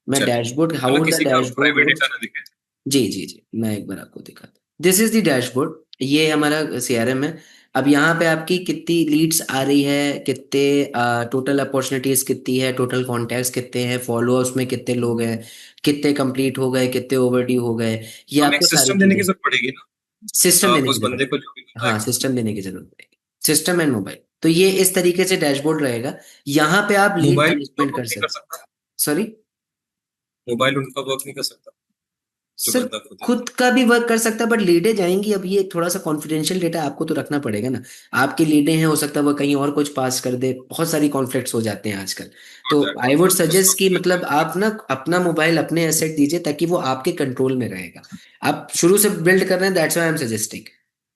मैं चलिए, डैशबोर्ड, हाउ मतलब द किसी का डैशबोर्ड प्राइवेट लुक्स। डेटा ना दिखे। जी जी जी, मैं एक बार आपको दिखाता हूँ, दिस इज द डैशबोर्ड, ये हमारा सीआरएम है। अब यहाँ पे आपकी कितनी लीड्स आ रही है, कितने टोटल अपॉर्चुनिटीज कितनी है, टोटल कॉन्टैक्ट्स कितने हैं, फॉलोअर्स में कितने लोग हैं, कितने कंप्लीट हो गए, कितने ओवरड्यू हो गए, ये हमें एक आपको सारी सिस्टम देने की चीजें। जरूरत पड़ेगी ना, सिस्टम देने की उस जरूरत बंदे है। को जो भी हाँ, सिस्टम देने की जरूरत पड़ेगी, सिस्टम एंड मोबाइल। तो ये इस तरीके से डैशबोर्ड रहेगा, यहाँ पे आप लीड मोबाइल उनका मैनेजमेंट वर्क कर नहीं कर सकते। सकता, सॉरी। मोबाइल उनका वर्क नहीं कर सकता, जो सर बंदा खुद है। खुद का भी वर्क कर सकता है, बट लीडें जाएंगी, अब ये थोड़ा सा कॉन्फिडेंशियल डेटा आपको तो रखना पड़ेगा ना। आपकी लीडें हैं, हो सकता है वो कहीं और कुछ पास कर दे, बहुत सारी कॉन्फ्लिक्ट्स हो जाते हैं आजकल। और तो दैट आई वुड उसका सजेस्ट कि मतलब आप ना अपना मोबाइल अपने एसेट दीजिए, ताकि वो आपके कंट्रोल में रहेगा। आप शुरू से बिल्ड कर रहे हैं, that's why I am suggesting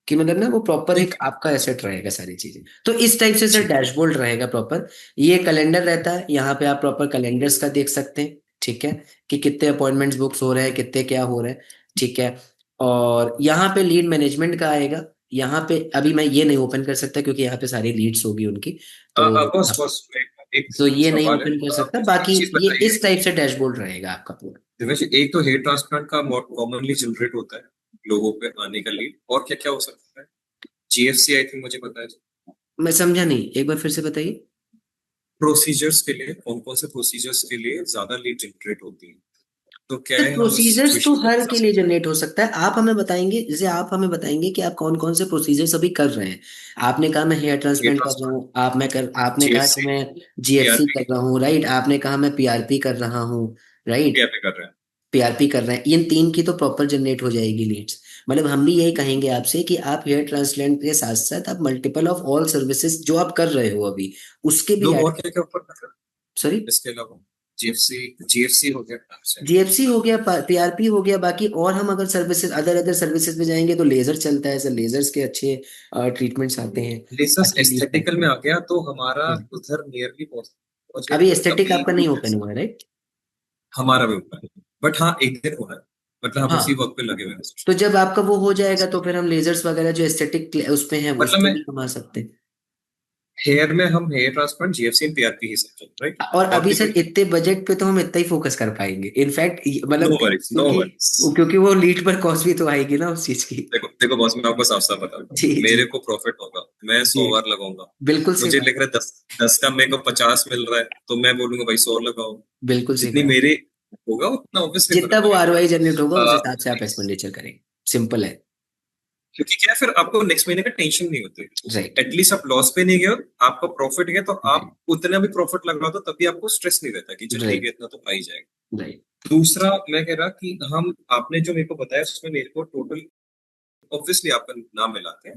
कि मतलब ना वो प्रॉपर ठीक एक है। आपका एसेट रहेगा सारी चीजें। तो इस टाइप से सर ठीक है। डैशबोर्ड रहेगा प्रॉपर। ये कैलेंडर रहता है, यहाँ पे आप प्रॉपर कैलेंडर्स का देख सकते हैं, ठीक है, कि कितने अपॉइंटमेंट्स बुक्स हो रहे हैं, कितने क्या हो रहे हैं, ठीक है। और यहाँ पे लीड मैनेजमेंट का आएगा। यहाँ पे अभी मैं ये नहीं ओपन कर सकता क्योंकि यहाँ पे सारी लीड्स होगी उनकी, तो बस हाँ। बस एक तो ये नहीं सवाल है, ओपन कर आप सकता, मुझे एक बाकी चीज ये बताइए। इस टाइप से डैशबोर्ड रहेगा आपका पूरा। दिवेश, एक तो हेयर ट्रांसप्लांट का कॉमनली जनरेट होता है लोगों पे आने का लीड, और क्या क्या हो सकता है? जीएफसी आई थिंक मुझे पता है। मैं समझा नहीं, एक बार फिर से बताइए। प्रोसीजर्स के लिए कौन कौन से प्रोसीजर्स के लिए ज्यादा लीड जनरेट होती है, तो क्या सर है हम उस प्रोसीजर्स तो सिचुएशन को हर बता के लिए सकते जनरेट हो सकता है। आप हमें बताएंगे, जैसे आप हमें बताएंगे कि आप कौन कौन से प्रोसीजर्स अभी कर रहे हैं। आपने कहा मैं हेयर हैं? हेयर ट्रांसप्लांट कर रहा ट्रांसप्लांट, हूँ, आपने कहा कि जीएफसी, मैं जीएफसी कर पीआरपी, रहा हूँ, राइट। आपने कहा मैं पीआरपी कर रहा हूँ, राइट। पीआरपी कर रहे हैं। पीआरपी कर रहे हैं, इन तीन की तो प्रॉपर जनरेट हो जाएगी लीड्स। मतलब हम भी यही कहेंगे आपसे कि आप हेयर ट्रांसप्लांट के साथ साथ आप मल्टीपल ऑफ ऑल सर्विसेज जो आप कर रहे हो अभी, उसके भी लोग ऐड। और क्या क्या ऑफर कर रहे हैं सॉरी, इसके अलावा? जीएफसी, जीएफसी हो गया आपसे। जीएफसी हो गया, पीआरपी हो गया, बाकी और हम अगर सर्विसेज अदर अदर सर्विसेज में जाएंगे तो लेजर चलता है सर, लेजर्स के अच्छे ट्रीटमेंट्स आते हैं, लेसस अच्छी लीड एस्थेटिकल आती में आ गया तो हमारा है। उधर नियरली पहुंच पहुंच गया अभी कि एस्थेटिक अभी आपका नहीं ओपन हुआ है, राइट। हमारा भी ऊपर है, बट हाँ एक दिन हुआ है, मतलब हम उसी हाँ, वक्त पे लगे हुए हैं। तो जब आपका वो हो जाएगा तो फिर हम लेजर्स वगैरह जो एस्थेटिक उस पे हैं उस मतलब पे मैं भी कमा सकते हैं। हेयर में हम hair transplant, GFC and PRP ही समझो, राइट? और और अभी भी सर कोई? इतने बजट पे तो हम इतना ही फोकस कर पाएंगे इनफैक्ट, नो मतलब वरीज, नो क्योंकि वरीज। क्योंकि वो लीड पर कॉस्ट भी तो आएगी ना उस चीज की। देखो देखो बॉस, मैं आपको साफ साफ बता रहा हूँ, जी जी मेरे को प्रॉफिट होगा, मैं जी, 100 बार लगाऊंगा। बिल्कुल सही मुझे बात। लिख रहा है 10 का, मेरे को 50 मिल रहा है, तो मैं बोलूंगा भाई 100 लगाओ। बिल्कुल सही जितनी बात। मेरे होगा उतना ऑब्वियसली जितना फर्क वो पड़ेगा। आरओआई जनरेट होगा उस हिसाब से आप Please। एक्सपेंडिचर करेंगे, सिंपल है। क्योंकि क्या है, फिर आपको नेक्स्ट महीने का टेंशन नहीं होती। राइट एटलीस्ट आप लॉस पे नहीं गए हो, आपका प्रॉफिट गया, तो आप राइट उतना भी प्रॉफिट लगा दो तभी आपको स्ट्रेस नहीं रहता कि चल ठीक है राइट इतना तो आ ही जाएगा। राइट। दूसरा मैं कह रहा कि हम, आपने जो मेरे को बताया उसमें मेरे को टोटल, ऑब्वियसली आपका नाम मिलाते हैं,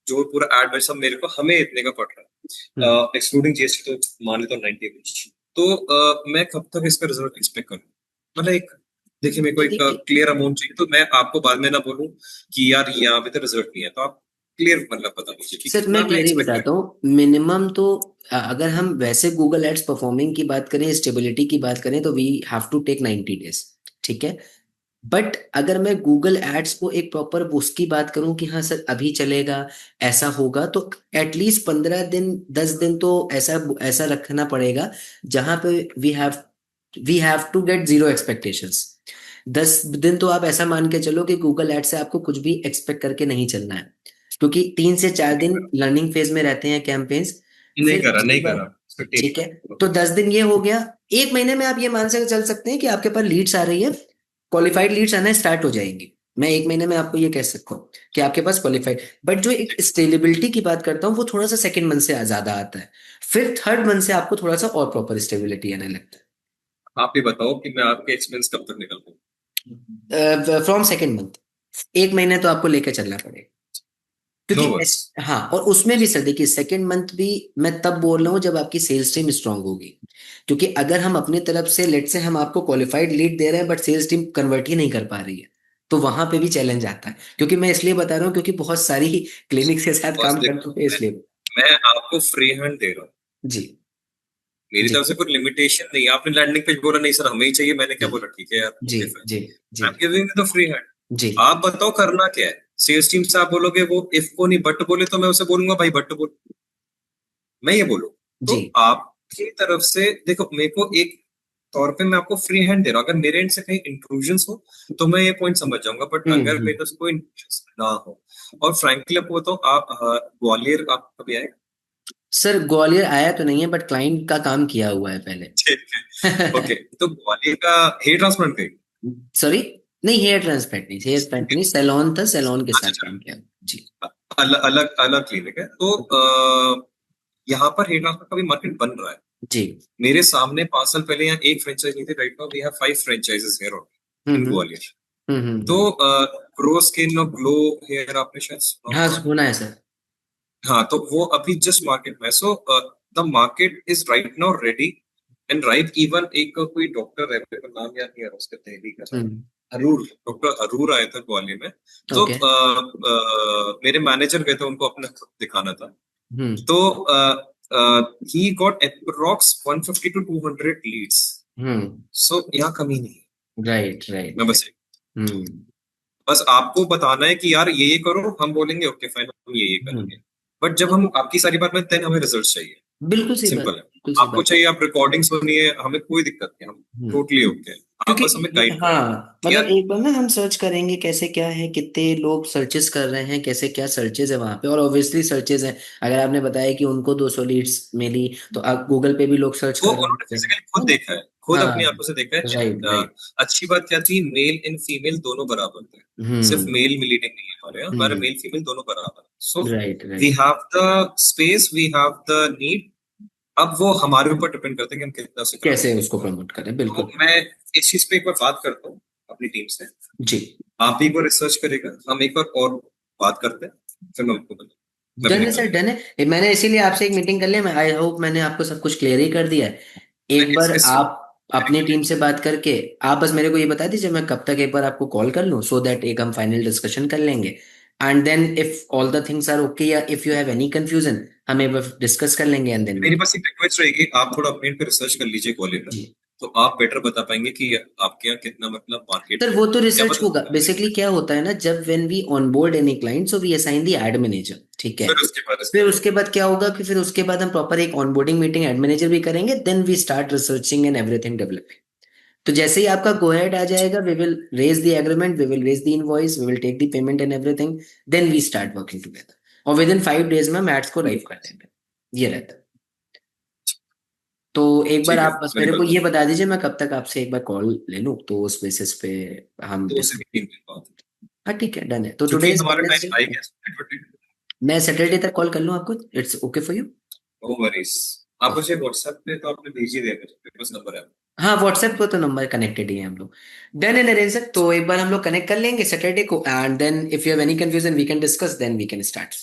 जो पूरा एड भाई सब मेरे को, हमें इतने का पड़ रहा हम्म। है एक्सक्लूडिंग जीएसटी, तो मान लेता हूँ 90 कुछ। तो मैं कब तक इसका रिजल्ट एक्सपेक्ट करूँ? मतलब एक, देखिए मेरे को एक देखिए क्लियर अमाउंट चाहिए, तो मैं आपको बाद में ना बोलूं कि यार यहाँ पे तो रिजल्ट नहीं है, तो आप क्लियर मतलब बता दीजिए कि सर, मैं कितना मैं क्लियरली एक्सपेक्ट बताता करूँ। हूँ, मिनिमम तो अगर हम वैसे गूगल एड्स परफॉर्मिंग की बात करें, स्टेबिलिटी की बात करें, तो we have to take 90 days, ठीक है। बट अगर मैं गूगल एड्स को एक प्रॉपर उसकी बात करूं कि हाँ सर अभी चलेगा, ऐसा होगा, तो एटलीस्ट 15 दिन 10 दिन तो ऐसा ऐसा रखना पड़ेगा जहां पे we have to get zero expectations. 10 दिन तो आप ऐसा मान के चलो कि गूगल एड से आपको कुछ भी एक्सपेक्ट करके नहीं चलना है, क्योंकि 3 से 4 दिन लर्निंग फेज में रहते हैं कैंपेन्स। नहीं फिर करा, उसके नहीं करा, बाद, एक्सपेक्ट नहीं ठीक है, करा। तो 10 दिन ये हो गया। एक महीने में आप ये मान से चल सकते हैं कि आपके पास लीड्स आ रही है, क्वालिफाइड लीड्स आना स्टार्ट हो जाएंगी। मैं एक महीने में आपको ये कह सकता हूँ कि आपके पास क्वालिफाइड, बट जो एक स्टेबिलिटी की बात करता हूँ वो थोड़ा सा सेकंड मंथ से ज्यादा आता है। फिर थर्ड मंथ से आपको थोड़ा सा और प्रॉपर स्टेबिलिटी आने लगता आप ही बताओ कि मैं आपके एक्सपेंस कब तक निकल पाऊँ? है फ्रॉम सेकंड मंथ। एक महीने तो आपको लेकर चलना पड़ेगा, क्योंकि नो वर्स। हाँ, और उसमें भी सर देखिए सेकंड मंथ भी मैं तब बोल रहा हूँ जब आपकी सेल्स टीम स्ट्रांग होगी। क्योंकि अगर हम अपनी तरफ से लेट से हम आपको क्वालिफाइड लीड दे रहे हैं बट सेल्स टीम कन्वर्ट ही नहीं कर पा रही है, तो वहां पे भी चैलेंज आता है। क्योंकि मैं इसलिए बता रहा हूँ क्योंकि बहुत सारी क्लिनिक्स के साथ बस काम कर देखो, चुके हैं, इसलिए। मैं आपको फ्री हैंड दे रहा हूँ, जी मेरी जी तरफ से कोई लिमिटेशन नहीं है। आपने लैंडिंग पेज बोला नहीं सर हमें ही चाहिए, मैंने क्या जी बोला ठीक है यार, जी ओके फाइन, जी जी I am giving the free hand. जी आप बताओ करना क्या है? सेल्स टीम से आप बोलोगे वो इफ को नहीं बट बोले, तो मैं उसे बोलूंगा भाई बट बोल, मैं ये बोलूं। तो जी आपकी तरफ से देखो, मेरे को एक तौर पे मैं आपको फ्री हैंड दे रहा हूँ, अगर मेरे एंड से कहीं इंट्रूजन हो तो मैं ये पॉइंट समझ जाऊंगा, बट अगर मेरे हम्म। तरफ से कोई intrusions ना हो, और फ्रैंकली आपको बताओ, आप ग्वालियर आप कभी आए? सर ग्वालियर आया तो नहीं है बट क्लाइंट का काम किया हुआ है पहले। ठीक है, ओके। तो ग्वालियर का हेयर ट्रांसप्लांट कहीं? सॉरी, नहीं हेयर ट्रांसप्लांट नहीं, हेयर ट्रांसप्लांट नहीं, सैलॉन था, सैलॉन के अच्छा साथ अच्छा, काम किया। जी अलग अलग अलग क्लिनिक है, तो यहाँ पर हेयर ट्रांसप्लांट का भी मार्केट बन रहा है। जी। मेरे सामने 5 साल पहले यहाँ एक फ्रेंचाइज नहीं थी, right now we have 5 franchises here in hmm Gwalior. तो हम्म। ग्रो स्किन और ग्लो हेयर आपने शायद सुना हाँ होगा। सुना है सर। हाँ, तो वो अभी जस्ट मार्केट में, so the market is right now ready and right. Even एक कोई डॉक्टर है, मेरे को नाम याद नहीं आ रहा उसका, दिल्ली का शायद, हम्म। हरूर, डॉक्टर हरूर आए थे ग्वालियर में। तो ओके। मेरे मैनेजर गए थे उनको अपना खुद दिखाना था। हम्म तो he got approx 150 to 200 leads. Hmm. So यहाँ कमी नहीं है। राइट राइट मैं राइट। बस हम्म बस आपको बताना है कि यार ये करो, हम बोलेंगे ओके फाइन हम ये करेंगे, बट जब हम आपकी सारी बात में, देन हमें रिजल्ट चाहिए। बिल्कुल सही बात। सिंपल है। बिल्कुल सही आपको बात है। चाहिए आप रिकॉर्डिंग सुनिए, हमें कोई दिक्कत नहीं, हम हम्म। टोटली ओके हैं। आप क्योंकि बस हमें गाइड करें हाँ कि मतलब यार एक बार ना हम सर्च करेंगे कैसे क्या है, कितने लोग सर्चेस कर रहे हैं, कैसे क्या सर्चेस है वहां पे, और ऑब्वियसली सर्चेस है। अगर आपने बताया कि उनको 200 लीड्स मिली, तो आप गूगल पे भी लोग सर्च वो कर रहे उन्होंने होते हैं, फिजिकली खुद है ना? देखा है, खुद अपनी हाँ, आंखों से देखा है। Right right. अच्छी बात क्या थी, मेल एंड फीमेल दोनों बराबर थे। सिर्फ हम्म मेल लीडिंग नहीं है हमारे यहाँ, हमारे हम्म। मेल फीमेल दोनों बराबर। So right we right. Have the space, we have the need. अब वो हमारे ऊपर डिपेंड करते हैं कि हम कितना से कैसे कराते हैं। उसको प्रमोट करें, तो बिल्कुल। मैं इस चीज पे एक बार बात करता हूँ अपनी टीम से। जी। आप भी एक बार रिसर्च करेगा, हम एक बार और बात करते हैं, फिर मैं आपको मैं भी डन है सर, निकलने का। डन है। मैंने इसीलिए आपसे एक मीटिंग कर लिया। मैं आई होप मैंने आपको सब कुछ क्लियर ही कर दिया है। मैं एक बार इस आप अपनी टीम से बात करके आप बस मेरे को ये बता दीजिए, मैं कब तक एक बार आपको कॉल कर लूं, सो दैट एक हम फाइनल डिस्कशन कर लेंगे। And then if all the things are okay, या if you have any confusion, हम एक बार डिस्कस कर लेंगे एंड देन वी। मेरी बस एक रिक्वेस्ट रहेगी, आप थोड़ा अपने पे रिसर्च कर लीजिए क्वालिटी। जी तो आप बेटर बता पाएंगे कि आपके यहाँ कितना मतलब मार्केट सर, है। वो तो क्या रिसर्च पता होगा। बेसिकली क्या होता है ना, जब when we onboard any client, so we assign the ad manager, ठीक है। फिर उसके बाद फिर इसका उसके बाद क्या होगा कि फिर उसके बाद हम प्रॉपर एक ऑनबोर्डिंग मीटिंग एड मैनेजर भी करेंगे, then we start researching and everything developing. तो जैसे ही आपका गो अहेड आ जाएगा, we will raise the agreement, we will raise the invoice, we will take the payment and everything, then we start working together. और within 5 days में हम ads को लाइव कर देंगे। ये रहता है। तो एक बार ठीक है, आप बस मैं मेरे को निकलता ये हूँ। बता दीजिए, मैं कब तक आपसे एक बार कॉल ले लूँ, तो उस बेसिस पे हम 2 से 3 दिन बाद, हाँ ठीक है, डन है। तो टुडे क्योंकि इज हमारा टाइम आ ही वेडनेसडे। गया नेटवर्किंग। मैं सैटरडे तक कॉल कर लूँ आपको, it's okay for you? No worries. आप मुझे व्हाट्सएप पे तो आपने भेज ही दिया, मेरे पास नंबर है। हाँ, व्हाट्सएप पे तो नंबर कनेक्टेड ही है हम लोग। डन है नरेंद्र सर, तो एक बार हम लोग कनेक्ट कर लेंगे सैटरडे को, and then if you have any confusion we can discuss, then we can start.